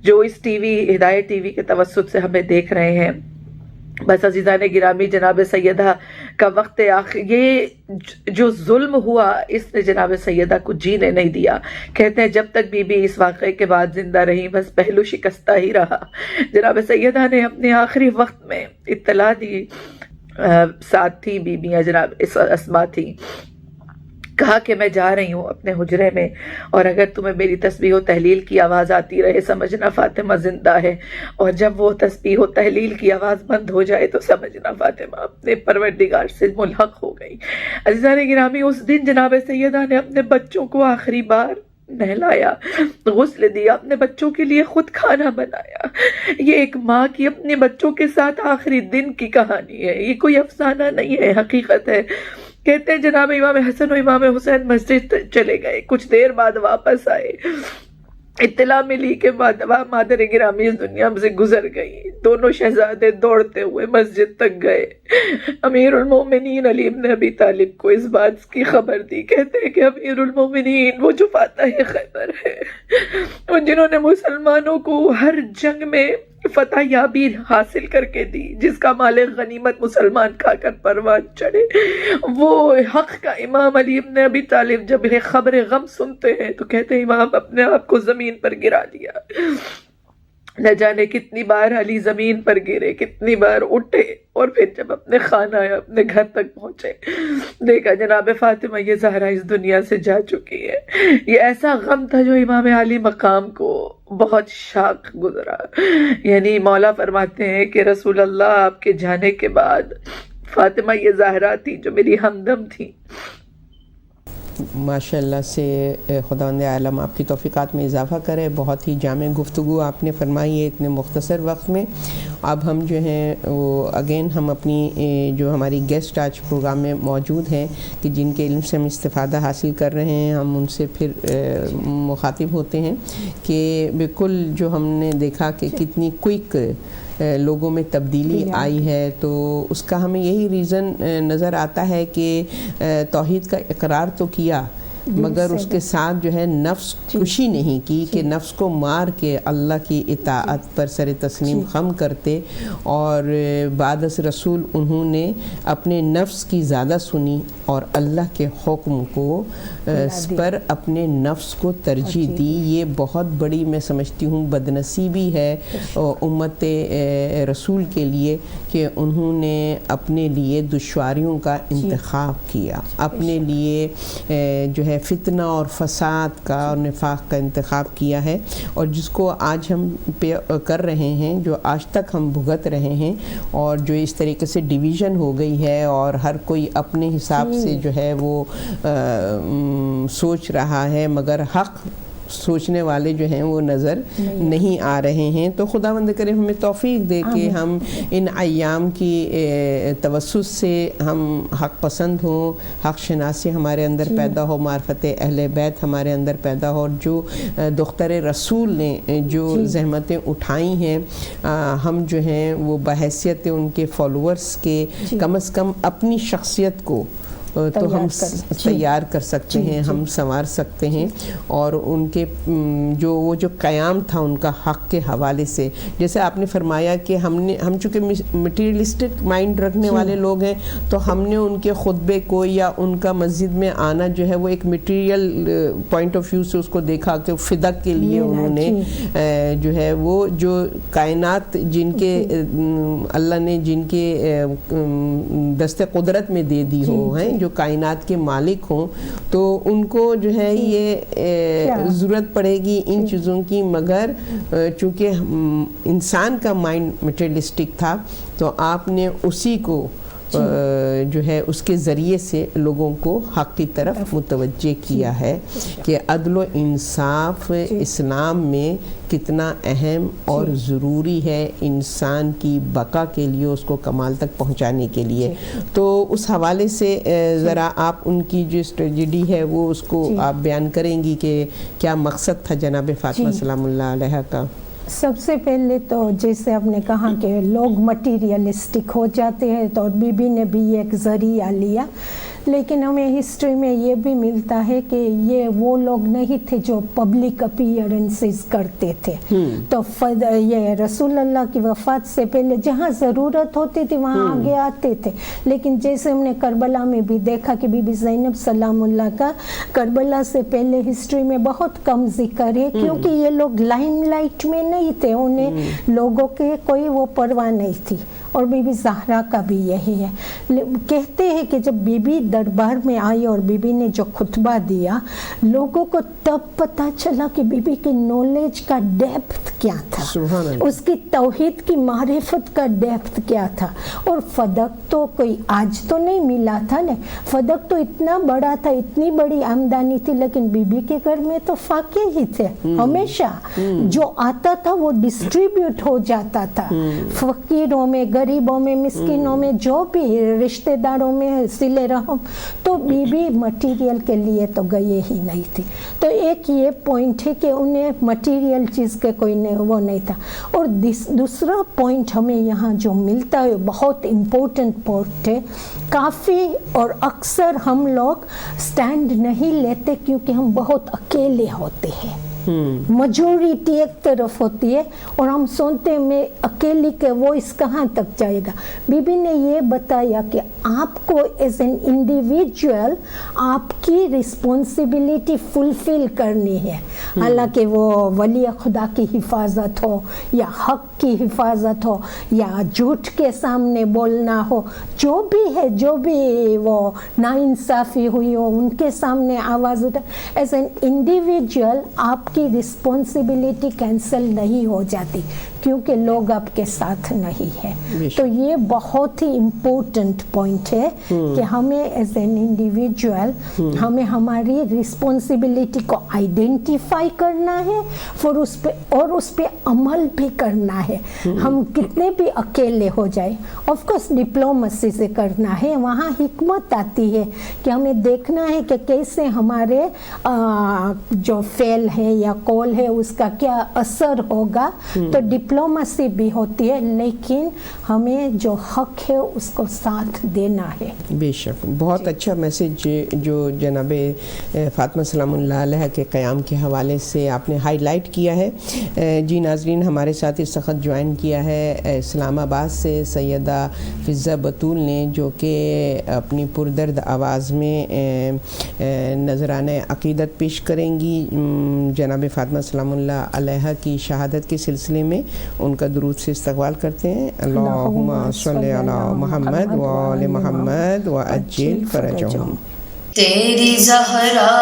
جو اس ٹی وی ہدایت ٹی وی کے توسط سے ہمیں دیکھ رہے ہیں، بس عزیزان گرامی جناب سیدہ کا وقت آخر یہ جو ظلم ہوا اس نے جناب سیدہ کو جینے نہیں دیا۔ کہتے ہیں جب تک بی بی اس واقعے کے بعد زندہ رہی بس پہلو شکستہ ہی رہا۔ جناب سیدہ نے اپنے آخری وقت میں اطلاع دی، ساتھ تھی بیبیاں جناب اسما تھی، کہا کہ میں جا رہی ہوں اپنے حجرے میں، اور اگر تمہیں میری تسبیح و تحلیل کی آواز آتی رہے سمجھنا فاطمہ زندہ ہے، اور جب وہ تسبیح و تحلیل کی آواز بند ہو جائے تو سمجھنا فاطمہ اپنے پروردگار سے ملحق ہو گئی۔ عزیزان گرامی، اس دن جناب سیدہ نے اپنے بچوں کو آخری بار نہلایا، غسل دیا، اپنے بچوں کے لیے خود کھانا بنایا۔ یہ ایک ماں کی اپنے بچوں کے ساتھ آخری دن کی کہانی ہے، یہ کوئی افسانہ نہیں ہے، حقیقت ہے۔ کہتے ہیں جناب امام حسن و امام حسین مسجد چلے گئے، کچھ دیر بعد واپس آئے، اطلاع ملی کہ مادر گرامی اس دنیا سے گزر گئی۔ دونوں شہزادے دوڑتے ہوئے مسجد تک گئے، امیر المومنین علی بن ابی طالب کو اس بات کی خبر دی۔ کہتے ہیں کہ امیر المومنین وہ جو فاتح خیبر ہے، وہ جنہوں نے مسلمانوں کو ہر جنگ میں فتح یابی حاصل کر کے دی، جس کا مال غنیمت مسلمان کھا کر پروان چڑھے، وہ حق کا امام علی ابن ابی طالب جب یہ خبر غم سنتے ہیں تو کہتے ہیں امام اپنے آپ کو زمین پر گرا دیا۔ نہ جانے کتنی بار علی زمین پر گرے، کتنی بار اٹھے، اور پھر جب اپنے خانہ اپنے گھر تک پہنچے دیکھا جناب فاطمہ یہ زہرا اس دنیا سے جا چکی ہے۔ یہ ایسا غم تھا جو امام علی مقام کو بہت شاق گزرا۔ یعنی مولا فرماتے ہیں کہ رسول اللہ آپ کے جانے کے بعد فاطمہ یہ زہرا تھی جو میری ہمدم تھی۔ ماشاءاللہ سے خداوند عالم آپ کی توفیقات میں اضافہ کرے۔ بہت ہی جامع گفتگو آپ نے فرمائی ہے اتنے مختصر وقت میں۔ اب ہم جو ہیں وہ اگین ہم اپنی جو ہماری گیسٹ آج پروگرام میں موجود ہیں کہ جن کے علم سے ہم استفادہ حاصل کر رہے ہیں، ہم ان سے پھر مخاطب ہوتے ہیں کہ بالکل جو ہم نے دیکھا کہ کتنی کوئک لوگوں میں تبدیلی آئی ہے، تو اس کا ہمیں یہی ریزن نظر آتا ہے کہ توحید کا اقرار تو کیا مگر اس کے ساتھ جو ہے نفس کشی نہیں کی کہ نفس کو مار کے اللہ کی اطاعت پر سر تسلیم خم کرتے، اور بعد از رسول انہوں نے اپنے نفس کی زیادہ سنی اور اللہ کے حکم کو پر اپنے نفس کو ترجیح دی۔ یہ بہت بڑی میں سمجھتی ہوں بدنصیبی ہے امت رسول کے لیے کہ انہوں نے اپنے لیے دشواریوں کا انتخاب کیا، اپنے لیے جو ہے فتنہ اور فساد کا اور نفاق کا انتخاب کیا ہے، اور جس کو آج ہم کر رہے ہیں، جو آج تک ہم بھگت رہے ہیں، اور جو اس طریقے سے ڈویژن ہو گئی ہے اور ہر کوئی اپنے حساب سے جو ہے وہ سوچ رہا ہے مگر حق سوچنے والے جو ہیں وہ نظر نہیں آ رہے ہیں۔ تو خداوند کریم ہمیں توفیق دے کہ ہم ان ایام کی توسط سے ہم حق پسند ہوں، حق شناسی ہمارے اندر پیدا ہو، معرفت اہل بیت ہمارے اندر پیدا ہو، اور جو دختر رسول نے جو زحمتیں اٹھائی ہیں ہم جو ہیں وہ بحیثیت ان کے فالوورز کے کم از کم اپنی شخصیت کو تو ہم تیار کر سکتے ہیں، ہم سنوار سکتے ہیں، اور ان کے جو قیام تھا ان کا حق کے حوالے سے، جیسے آپ نے فرمایا کہ ہم چونکہ مٹیریلسٹک مائنڈ رکھنے والے لوگ ہیں، تو ہم نے ان کے خطبے کو یا ان کا مسجد میں آنا جو ہے وہ ایک مٹیریل پوائنٹ آف ویو سے اس کو دیکھا کہ فدق کے لیے انہوں نے جو ہے وہ جو کائنات جن کے اللہ نے جن کے دست قدرت میں دے دی ہو ہیں، جو کائنات کے مالک ہوں، تو ان کو جو ہے یہ ضرورت پڑے گی ان چیزوں کی، مگر چونکہ انسان کا مائنڈ مٹیریلسٹک تھا تو آپ نے اسی کو جو ہے اس کے ذریعے سے لوگوں کو حق کی طرف متوجہ کیا ہے کہ عدل و انصاف اسلام میں کتنا اہم اور ضروری ہے انسان کی بقا کے لیے، اس کو کمال تک پہنچانے کے لیے۔ تو اس حوالے سے ذرا آپ ان کی جو اسٹریٹجی ہے وہ اس کو آپ بیان کریں گی کہ کیا مقصد تھا جناب فاطمہ سلام اللہ علیہ کا؟ سب سے پہلے تو جیسے آپ نے کہا کہ لوگ مٹیریلسٹک ہو جاتے ہیں، تو بی بی نے بھی ایک ذریعہ لیا، لیکن ہمیں ہسٹری میں یہ بھی ملتا ہے کہ یہ وہ لوگ نہیں تھے جو پبلک اپیئرنسز کرتے تھے، تو یہ رسول اللہ کی وفات سے پہلے جہاں ضرورت ہوتی تھی وہاں آگے آتے تھے، لیکن جیسے ہم نے کربلا میں بھی دیکھا کہ بی بی زینب سلام اللہ کا کربلا سے پہلے ہسٹری میں بہت کم ذکر ہے، کیونکہ یہ لوگ لائم لائٹ میں نہیں تھے، انہیں لوگوں کے کوئی وہ پرواہ نہیں تھی۔ اور بی بی زہرا کا بھی یہی ہے، کہتے ہیں کہ جب بی بی دربار میں آئی اور بی بی نے جو خطبہ دیا، لوگوں کو تب پتہ چلا کہ بی بی کی نالج کا ڈیپتھ کیا تھا، اس کی توحید کی معرفت کا ڈیپتھ کیا تھا۔ اور فدق تو کوئی آج تو نہیں ملا تھا نا، فدق تو اتنا بڑا تھا، اتنی بڑی آمدنی تھی، لیکن بی بی کے گھر میں تو فاقے ہی تھے، ہمیشہ جو آتا تھا وہ ڈسٹریبیوٹ ہو جاتا تھا، فقیروں میں، غریبوں میں، مسکینوں میں، جو بھی رشتہ داروں میں صلہ رحم۔ تو بی بی مٹیریل کے لیے تو گئے ہی نہیں تھی۔ تو ایک یہ پوائنٹ ہے کہ انہیں مٹیریل چیز کے کوئی وہ نہیں تھا۔ اور دوسرا پوائنٹ ہمیں یہاں جو ملتا ہے بہت امپورٹنٹ پوائنٹ ہے، کافی اور اکثر ہم لوگ سٹینڈ نہیں لیتے کیونکہ ہم بہت اکیلے ہوتے ہیں، میجورٹی ایک طرف ہوتی ہے اور ہم سنتے ہیں میں اکیلی کے وائس کہاں تک جائے گا۔ بی بی نے یہ بتایا کہ آپ کو ایز این انڈیویجول آپ کی رسپانسبلٹی فلفل کرنی ہے، حالانکہ وہ ولی خدا کی حفاظت ہو یا حق کی حفاظت ہو یا جھوٹ کے سامنے بولنا ہو، جو بھی ہے، جو بھی وہ ناانصافی ہوئی ہو ان کے سامنے آواز اٹھا، ایز این انڈیویجول آپ کی رسپانسبلٹی کینسل نہیں ہو جاتی کیونکہ لوگ آپ کے ساتھ نہیں ہیں۔ تو یہ بہت ہی امپورٹنٹ پوائنٹ ہے کہ ہمیں ایز این انڈیویجول ہمیں ہماری رسپانسبلٹی کو آئیڈینٹیفائی کرنا ہے اور اس پہ عمل بھی کرنا ہے۔ ہم کتنے بھی اکیلے ہو جائیں، آف کورس ڈپلومیسی سے کرنا ہے، وہاں حکمت آتی ہے کہ ہمیں دیکھنا ہے کہ کیسے ہمارے جو فعل ہے یا قول ہے اس کا کیا اثر ہوگا، تو ڈپلومیسی بھی ہوتی ہے، لیکن ہمیں جو حق ہے اس کو ساتھ دینا ہے۔ بے شک بہت اچھا میسج جو جناب فاطمہ سلام اللہ علیہ کے قیام کے حوالے سے آپ نے ہائی لائٹ کیا ہے۔ جی ناظرین، ہمارے ساتھ اس وقت جوائن کیا ہے اسلام آباد سے سیدہ فضہ بطول نے، جو کہ اپنی پردرد آواز میں نذرانہ عقیدت پیش کریں گی جناب فاطمہ سلام اللہ علیہ کی شہادت کے سلسلے میں۔ ان کا درود سے استقبال کرتے ہیں۔ اللہم صلی علی محمد و آل محمد وعجل فرجہم۔ تیری زہرا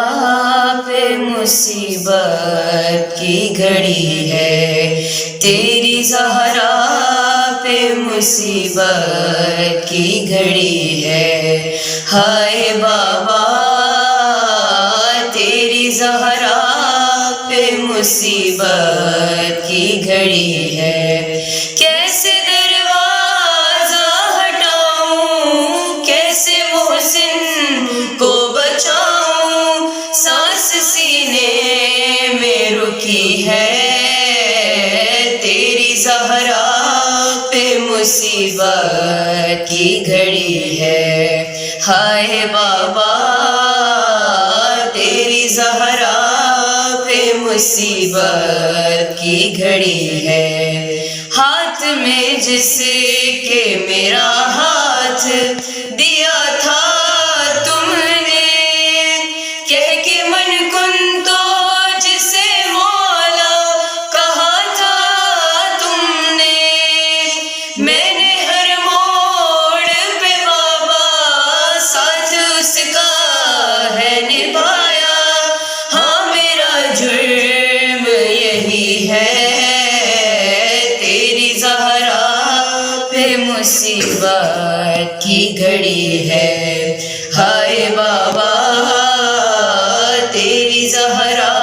پہ مصیبت کی گھڑی ہے، تیری زہرا پہ مصیبت کی گھڑی ہے، ہائے بابا تیری زہرا پہ مصیبت کی گھڑی ہے، کیسے دروازہ ہٹاؤں، کیسے محسن کو بچاؤں، سانس سینے میں رکی ہے، تیری زہرا پہ مصیبت کی گھڑی ہے، ہائے بابا تیری زہرا پہ مصیبت کی گھڑی ہے، ہاتھ میں جس کے میرا ہاتھ دیا تھا تم نے، کہہ کے من کن تو جسے مولا کہا تھا تم نے، میں نے ہر موڑ پہ بابا ساتھ اس کا ہے نبھایا، ہاں میرا جرم یہی ہے، تیری زہرا پہ مصیبت کی گھڑی ہے، ہائے بابا تیری زہرا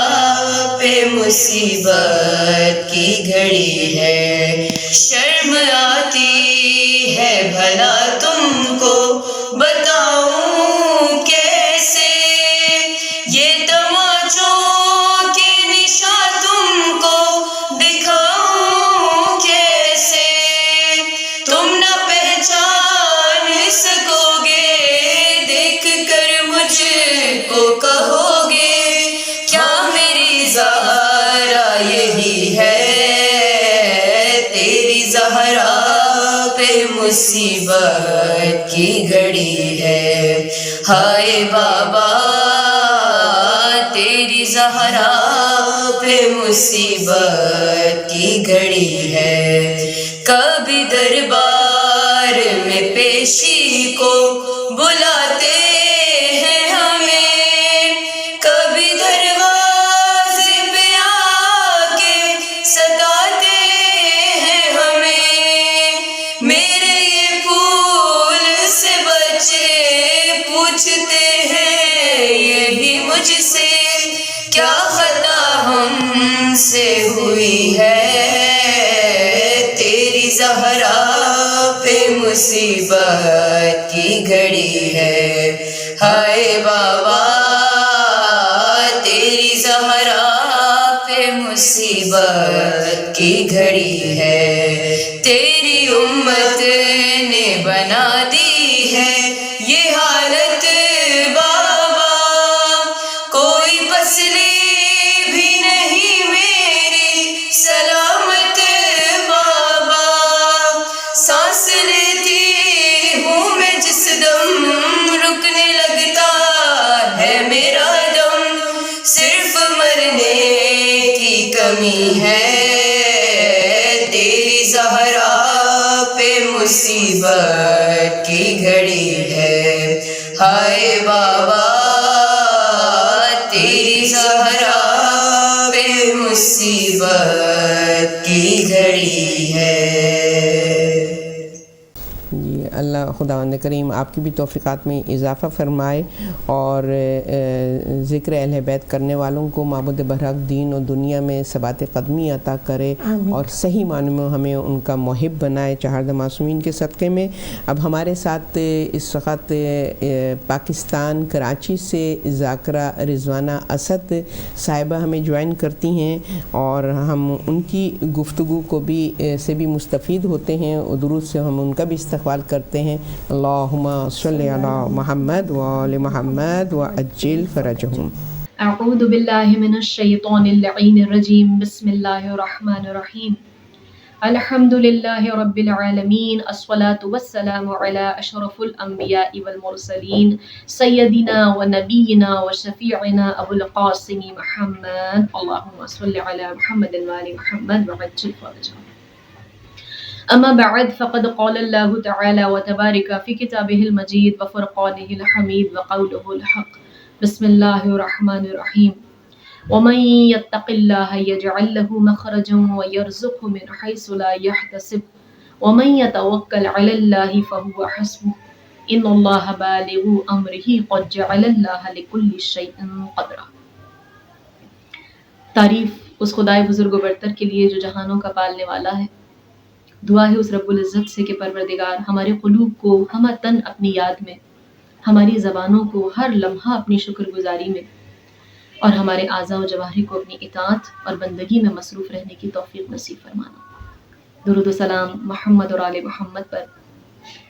پہ مصیبت کی گھڑی ہے، شرم آتی ہے بھلا تم کو بتاؤں کیسے، یہ تماچوں کے نشاں تم کو دکھاؤں کیسے، تم نہ پہچان سکو گے، دیکھ کر مجھ کو کہو گے کیا میری زہرا یہی ہے، تیری زہرا پہ مصیبت کی گھڑی ہے، ہائے بابا تیری زہرا پہ مصیبت کی گھڑی ہے، کبھی دربار میں پیشی کو بلاتے ہیں ہمیں، کبھی دروازے پہ آ کے ستاتے ہیں ہمیں، میرے یہ پھول سے بچے پوچھتے ہیں یہی مجھ سے کیا خطا ہم سے ہوئی ہے، تیری زہرا پہ مصیبت کی گھڑی ہے، ہائے بابا تیری زہرا پہ مصیبت کی گھڑی ہے، تیری امت نے بنا دی ہے یہ حالت بابا، کوئی پسلی بھی نہیں میری سلامت بابا، سانس لیتی ہوں میں جس دم رکنے لگتا ہے میرا دم، صرف مرنے کی کمی ہے، تیری زہرا پہ مصیبت کی گھڑی ہے، ہائے بابا تیری زہرا پہ مصیبت کی گھڑی ہے۔ جی اللہ خداوند کریم آپ کی بھی توفیقات میں اضافہ فرمائے، اور ذکر اہل بیت کرنے والوں کو معبود برحق دین و دنیا میں ثبات قدمی عطا کرے، اور صحیح معنی میں ہمیں ان کا محب بنائے چہاردہ معصومین کے صدقے میں۔ اب ہمارے ساتھ اس وقت پاکستان کراچی سے ذاکرہ رضوانہ اسد صاحبہ ہمیں جوائن کرتی ہیں، اور ہم ان کی گفتگو کو بھی سے بھی مستفید ہوتے ہیں، اور درود سے ہم ان کا بھی استقبال کرتے ہیں۔ اللہم صلی علی محمد وآل محمد وعجل فرجہم۔ اعوذ باللہ من الشیطان اللعین الرجیم، بسم اللہ الرحمن الرحیم، الحمد للہ رب العالمین، الصلاة والسلام علی اشرف الانبیاء والمرسلین، سیدنا و نبینا و شفیعنا ابو القاسم محمد، اللہم صلی علی محمد وآل محمد وعجل فرجہم۔ اما بعد فقد قال اللہ تعالی وتبارک فی کتابہ المجید وفرقانہ الحمید وقولہ الحق، بسم اللہ الرحمن الرحیم، ومن يتق الله يجعل له مخرجا ويرزقه من حيث لا يحتسب ومن يتوكل على الله فهو حسبه ان الله بالغ امره قد جعل الله لكل شيء قدرا۔ تعریف اس خدائے بزرگ و برتر کے لیے جو جہانوں کا پالنے والا ہے۔ دعا ہے اس رب العزت سے کہ پروردگار ہمارے قلوب کو ہمہ تن اپنی یاد میں، ہماری زبانوں کو ہر لمحہ اپنی شکر گزاری میں، اور ہمارے اعضاء و جوارح کو اپنی اطاعت اور بندگی میں مصروف رہنے کی توفیق نصیب فرمانا۔ درود و سلام محمد اور آل محمد پر،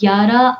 11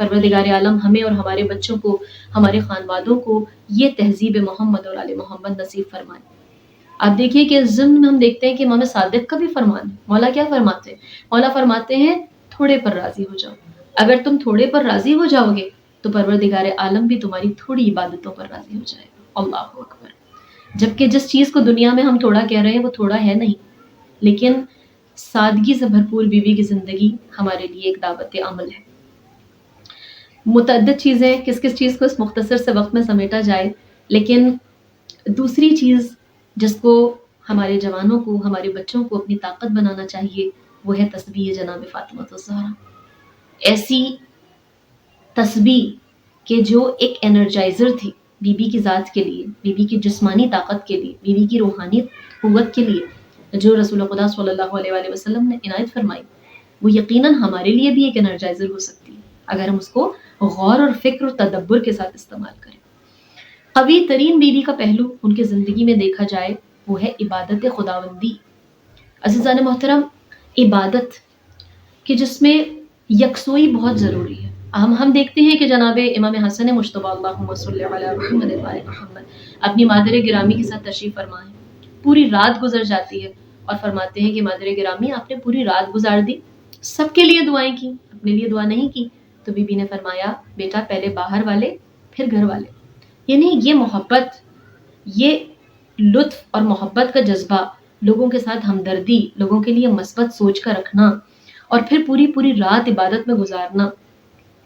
پروردگار عالم ہمیں اور ہمارے بچوں کو، ہمارے خانوادوں کو یہ تہذیب محمد اور آل محمد نصیب فرمائے۔ آپ دیکھیے کہ ضمن میں ہم دیکھتے ہیں کہ امام صادق کا بھی فرمان ہے۔ مولا کیا فرماتے ہیں؟ مولا فرماتے ہیں تھوڑے پر راضی ہو جاؤ۔ اگر تم تھوڑے پر راضی ہو جاؤ گے تو پروردگار عالم بھی تمہاری تھوڑی عبادتوں پر راضی ہو جائے گا۔ اللہ اکبر۔ جبکہ جس چیز کو دنیا میں ہم تھوڑا کہہ رہے ہیں وہ تھوڑا ہے نہیں، لیکن سادگی سے بھرپور بیوی کی زندگی ہمارے لیے ایک دعوت عمل ہے۔ متعدد چیزیں، کس کس چیز کو اس مختصر سے وقت میں سمیٹا جائے، لیکن دوسری چیز جس کو ہمارے جوانوں کو، ہمارے بچوں کو اپنی طاقت بنانا چاہیے وہ ہے تسبیح جناب فاطمہ الزہرا۔ ایسی تسبیح کہ جو ایک انرجائزر تھی بی بی کی ذات کے لیے، بی بی کی جسمانی طاقت کے لیے، بی بی کی روحانی قوت کے لیے، جو رسول خدا صلی اللہ علیہ وآلہ وسلم نے عنایت فرمائی، وہ یقیناً ہمارے لیے بھی ایک انرجائزر ہو سکتی ہے اگر ہم اس کو غور اور فکر اور تدبر کے ساتھ استعمال کریں۔ قوی ترین بیوی کا پہلو ان کی زندگی میں دیکھا جائے وہ ہے عبادت خداوندی۔ عزیزان محترم، عبادت کہ جس میں یکسوئی بہت ضروری ہے۔ ہم دیکھتے ہیں کہ جناب امام حسن مجتبی اللہم صلی علی محمد و آل محمد اپنی مادر گرامی کے ساتھ تشریف فرما ہے، پوری رات گزر جاتی ہے اور فرماتے ہیں کہ مادر گرامی آپ نے پوری رات گزار دی، سب کے لیے دعائیں کی، اپنے لیے دعا نہیں کی۔ تو بی بی نے فرمایا بیٹا پہلے باہر والے پھر گھر والے، یعنی یہ محبت، یہ لطف اور محبت کا جذبہ، لوگوں کے ساتھ ہمدردی، لوگوں کے لیے مثبت سوچ کا رکھنا اور پھر پوری رات عبادت میں گزارنا،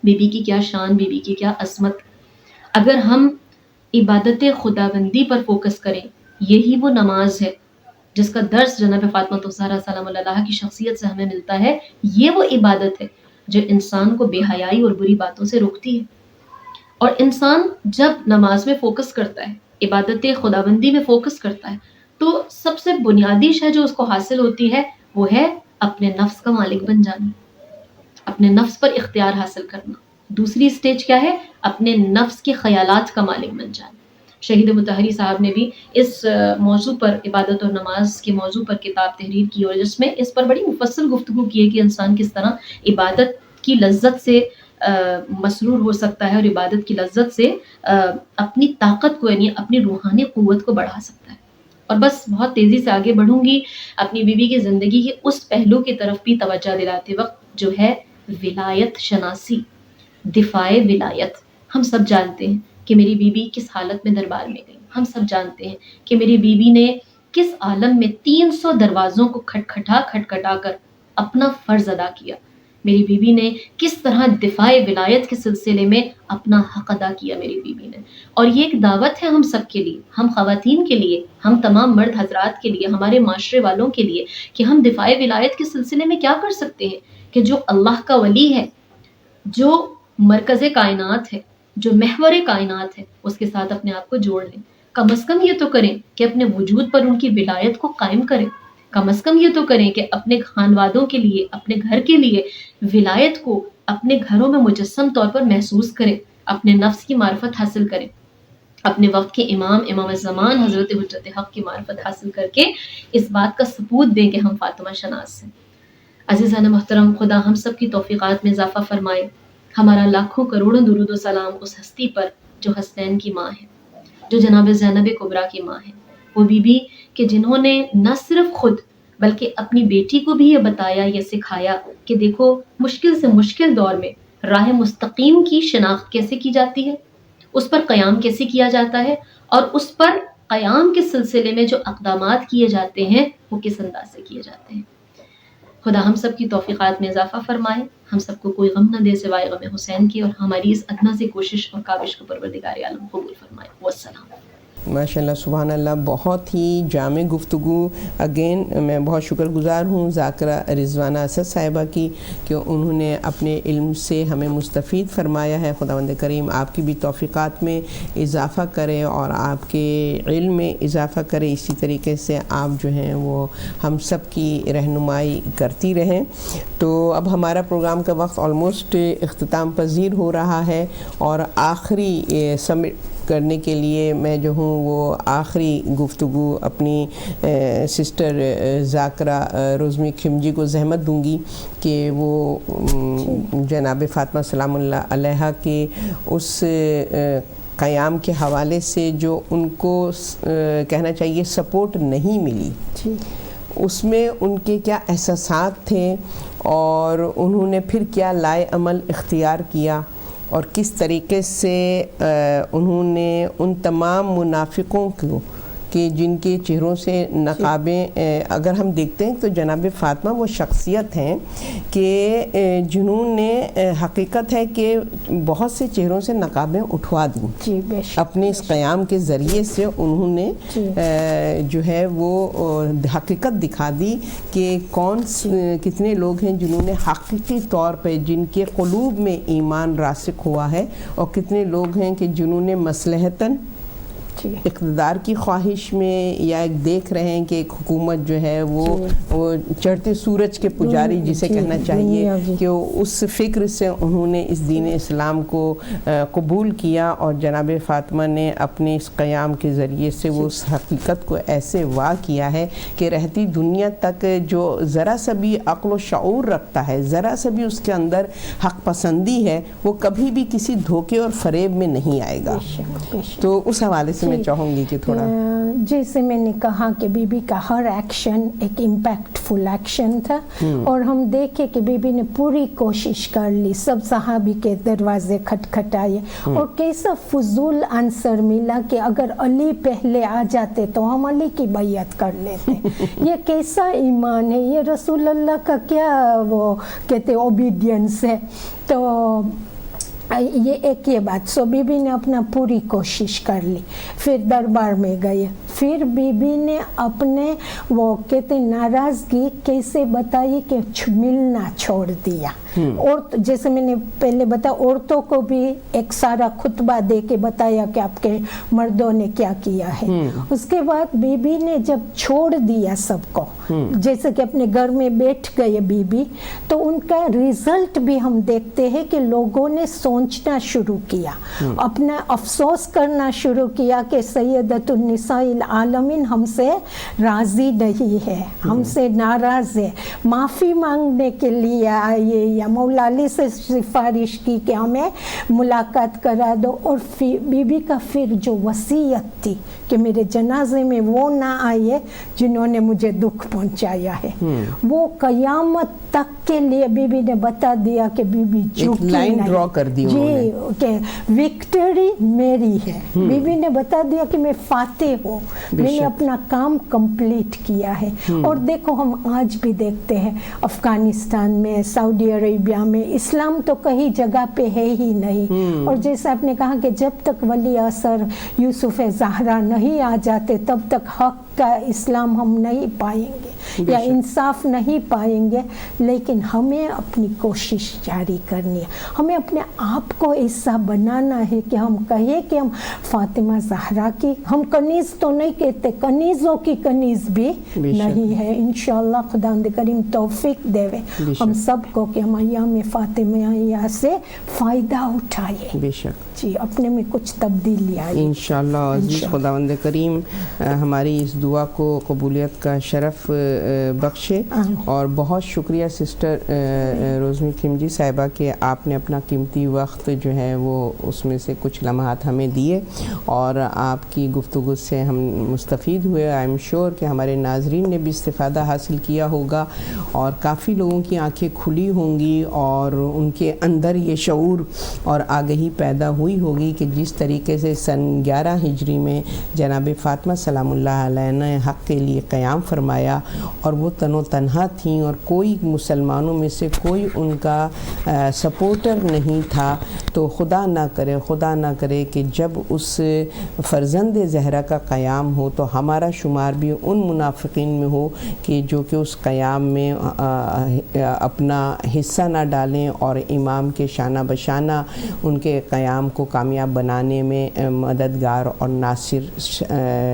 بی بی کی کیا شان، بی بی کی کیا عظمت۔ اگر ہم عبادت خداوندی پر فوکس کریں، یہی وہ نماز ہے جس کا درس جناب فاطمہ الزہرا سلام اللہ کی شخصیت سے ہمیں ملتا ہے۔ یہ وہ عبادت ہے جو انسان کو بے حیائی اور بری باتوں سے روکتی ہے۔ اور انسان جب نماز میں فوکس کرتا ہے، عبادت خداوندی میں فوکس کرتا ہے، تو سب سے بنیادی شے جو اس کو حاصل ہوتی ہے وہ ہے اپنے نفس کا مالک بن جانا، اپنے نفس پر اختیار حاصل کرنا۔ دوسری سٹیج کیا ہے؟ اپنے نفس کے خیالات کا مالک بن جانا۔ شہید مطہری صاحب نے بھی اس موضوع پر، عبادت اور نماز کے موضوع پر کتاب تحریر کی اور جس میں اس پر بڑی مفصل گفتگو کی ہے کہ انسان کس طرح عبادت کی لذت سے مسرور ہو سکتا ہے اور عبادت کی لذت سے اپنی طاقت کو، یعنی اپنی روحانی قوت کو بڑھا سکتا ہے۔ اور بس بہت تیزی سے آگے بڑھوں گی اپنی بیوی کی زندگی کے اس پہلو کی طرف بھی توجہ دلاتے وقت جو ہے ولایت شناسی، دفاع ولایت۔ ہم سب جانتے ہیں کہ میری بیوی کس حالت میں دربار میں گئی، ہم سب جانتے ہیں کہ میری بیوی نے کس عالم میں 300 دروازوں کو کھٹکھٹا کر اپنا فرض ادا کیا، میری بیوی نے کس طرح دفاع ولایت کے سلسلے میں اپنا حق ادا کیا میری بیوی نے۔ اور یہ ایک دعوت ہے ہم سب کے لیے، ہم خواتین کے لیے، ہم تمام مرد حضرات کے لیے، ہمارے معاشرے والوں کے لیے کہ ہم دفاع ولایت کے سلسلے میں کیا کر سکتے ہیں کہ جو اللہ کا ولی ہے، جو مرکز کائنات ہے، جو محور کائنات ہے، اس کے ساتھ اپنے آپ کو جوڑ لیں۔ کم از کم یہ تو کریں کہ اپنے وجود پر ان کی ولایت کو قائم کریں، کم از کم یہ تو کریں کہ اپنے خانوادوں کے لیے، اپنے گھر کے لیے ولایت کو اپنے گھروں میں مجسم طور پر محسوس کریں، اپنے نفس کی معرفت حاصل کریں، اپنے وقت کے امام الزمان حضرت حجت حق کی معرفت حاصل کر کے اس بات کا ثبوت دیں کہ ہم فاطمہ شناس ہیں۔ عزیزان محترم، خدا ہم سب کی توفیقات میں اضافہ فرمائے۔ ہمارا لاکھوں کروڑوں درود و سلام اس ہستی پر جو حسنین کی ماں ہے، جو جناب زینب کبریٰ کی ماں ہے، وہ بی بی کہ جنہوں نے نہ صرف خود بلکہ اپنی بیٹی کو بھی یہ بتایا، یہ سکھایا کہ دیکھو مشکل سے مشکل دور میں راہ مستقیم کی شناخت کیسے کی جاتی ہے، اس پر قیام کیسے کیا جاتا ہے، اور اس پر قیام کے سلسلے میں جو اقدامات کیے جاتے ہیں وہ کس انداز سے کیے جاتے ہیں۔ خدا ہم سب کی توفیقات میں اضافہ فرمائے، ہم سب کو کوئی غم نہ دے سوائے غم حسین کی، اور ہماری اس ادنا سی کوشش اور کاوش کو پروردگار عالم قبول فرمائے۔ والسلام۔ ماشاء اللہ، سبحان اللہ، بہت ہی جامع گفتگو۔ اگین میں بہت شکر گزار ہوں ذاکرہ رضوانہ اسد صاحبہ کی کہ انہوں نے اپنے علم سے ہمیں مستفید فرمایا ہے۔ خداوند کریم آپ کی بھی توفیقات میں اضافہ کرے اور آپ کے علم میں اضافہ کرے، اسی طریقے سے آپ جو ہیں وہ ہم سب کی رہنمائی کرتی رہیں۔ تو اب ہمارا پروگرام کا وقت آلموسٹ اختتام پذیر ہو رہا ہے، اور آخری کرنے کے لیے میں جو ہوں وہ آخری گفتگو اپنی سسٹر ذاکرہ روزمی کھمجی کو زحمت دوں گی کہ وہ جناب فاطمہ سلام اللہ علیہا کے اس قیام کے حوالے سے جو ان کو کہنا چاہیے سپورٹ نہیں ملی، اس میں ان کے کیا احساسات تھے اور انہوں نے پھر کیا لائے عمل اختیار کیا، اور کس طریقے سے انہوں نے ان تمام منافقوں کو کہ جن کے چہروں سے نقابیں اگر ہم دیکھتے ہیں تو جناب فاطمہ وہ شخصیت ہیں کہ جنہوں نے حقیقت ہے کہ بہت سے چہروں سے نقابیں اٹھوا دیں اپنے اس قیام کے ذریعے سے، انہوں نے جو ہے وہ حقیقت دکھا دی کہ کتنے لوگ ہیں جنہوں نے حقیقی طور پہ جن کے قلوب میں ایمان راسخ ہوا ہے، اور کتنے لوگ ہیں کہ جنہوں نے مصلحتاً اقتدار کی خواہش میں یا ایک دیکھ رہے ہیں کہ ایک حکومت جو ہے وہ چڑھتے سورج کے پجاری جسے کہنا چاہیے کہ اس فکر سے انہوں نے اس دین اسلام کو قبول کیا، اور جناب فاطمہ نے اپنے اس قیام کے ذریعے سے وہ اس حقیقت کو ایسے واہ کیا ہے کہ رہتی دنیا تک جو ذرا سا بھی عقل و شعور رکھتا ہے، ذرا سا بھی اس کے اندر حق پسندی ہے، وہ کبھی بھی کسی دھوکے اور فریب میں نہیں آئے گا۔ تو اس حوالے سے میں چاہوں گی کہ تھوڑا جیسے میں نے کہا کہ بی بی کا ہر ایکشن ایک امپیکٹ فل ایکشن تھا، اور ہم دیکھے کہ بی بی نے پوری کوشش کر لی، سب صحابی کے دروازے کھٹکھٹائے، اور کیسا فضول آنسر ملا کہ اگر علی پہلے آ جاتے تو ہم علی کی بیعت کر لیتے۔ یہ کیسا ایمان ہے، یہ رسول اللہ کا کیا وہ کہتے اوبیڈینس ہے۔ تو یہ ایک یہ بات، سو بی بی نے اپنا پوری کوشش کر لی، پھر دربار میں گئے، پھر بی بی نے اپنے وہ کہتے ناراضگی کیسے بتائی کہ ملنا چھوڑ دیا، اور جیسے میں نے پہلے بتایا عورتوں کو بھی ایک سارا خطبہ دے کے بتایا کہ آپ کے مردوں نے کیا کیا ہے۔ اس کے بعد بی بی نے جب چھوڑ دیا سب کو، جیسے کہ اپنے گھر میں بیٹھ گئے بی بی، تو ان کا ریزلٹ بھی ہم دیکھتے ہیں کہ لوگوں نے سوچنا شروع کیا، اپنا افسوس کرنا شروع کیا کہ سیدۃ النساء العالمین ہم سے راضی نہیں ہے، ہم سے ناراض ہے، معافی مانگنے کے لیے آئیے، یا مولا علی سے سفارش کی کہ ہمیں ملاقات کرا دو۔ اور بی بی کا پھر جو وصیت تھی کہ میرے جنازے میں وہ نہ آئے جنہوں نے مجھے دکھ پہنچایا ہے، وہ قیامت تک کے لیے بی بی نے بتا دیا کہ بی بی جھکی لائن ڈرا کر دی جی کہ وکٹری میری ہے، بی بی نے بتا دیا کہ میں فاتح ہوں، میں نے اپنا کام کمپلیٹ کیا ہے۔ اور دیکھو ہم آج بھی دیکھتے ہیں افغانستان میں، سعودی عربیہ میں، اسلام تو کہیں جگہ پہ ہے ہی نہیں، اور جیسا آپ نے کہا کہ جب تک ولی عصر یوسف زہرا نہیں آ جاتے تب تک حق کا اسلام ہم نہیں پائیں گے یا انصاف نہیں پائیں گے۔ لیکن ہمیں اپنی کوشش جاری کرنی ہے، ہمیں اپنے آپ کو ایسا بنانا ہے کہ ہم کہیں کہ ہم فاطمہ زہرا کی، ہم کنیز تو نہیں کہتے، کنیزوں کی کنیز بھی نہیں ہے۔ انشاءاللہ خداوند کریم توفیق دے ہم سب کو کہ ہم ایام فاطمیہ سے فائدہ اٹھائے، بے شک جی اپنے میں کچھ تبدیلی آئی انشاءاللہ۔ عزیز خداوند کریم ہماری اس دعا کو قبولیت کا شرف بخشے، اور بہت شکریہ سسٹر روزمی کھمجی صاحبہ کہ آپ نے اپنا قیمتی وقت جو ہے وہ اس میں سے کچھ لمحات ہمیں دیے، اور آپ کی گفتگو سے ہم مستفید ہوئے۔ آئی ایم شیور کہ ہمارے ناظرین نے بھی استفادہ حاصل کیا ہوگا، اور کافی لوگوں کی آنکھیں کھلی ہوں گی، اور ان کے اندر یہ شعور اور آگہی پیدا ہوئی ہوگی کہ جس طریقے سے سن 11 ہجری میں جناب فاطمہ سلام اللہ علیہ نے حق کے لیے قیام فرمایا، اور وہ تن و تنہا تھیں، اور کوئی مسلمانوں میں سے کوئی ان کا سپورٹر نہیں تھا۔ تو خدا نہ کرے کہ جب اس فرزند زہرا کا قیام ہو تو ہمارا شمار بھی ان منافقین میں ہو کہ جو کہ اس قیام میں اپنا حصہ نہ ڈالیں، اور امام کے شانہ بشانہ ان کے قیام کو کامیاب بنانے میں مددگار اور ناصر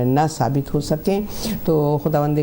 نہ ثابت ہو سکیں۔ تو خداوند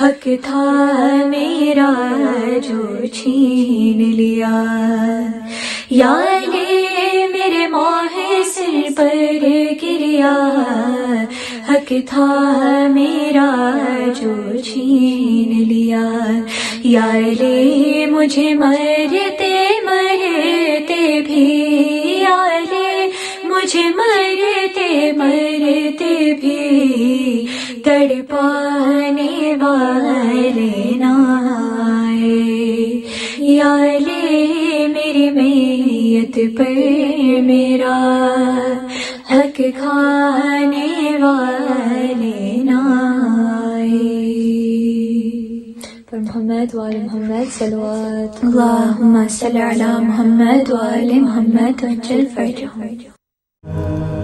حق تھا میرا جو چھین لیا. یا علی میرے ماہ سر پر گریا، حق تھا میرا جو چھین لیا. یا علی مجھے مرتے مرتے بھی، یا علی مجھے مرتے مرتے بھی تڑپانے والے نہ آئے. یا علی میری میت پر میرا حق کھانے والے نہ آئے. پر محمد وآل محمد صلوات اللہم صلی علی محمد وآل محمد وجل فرجہم.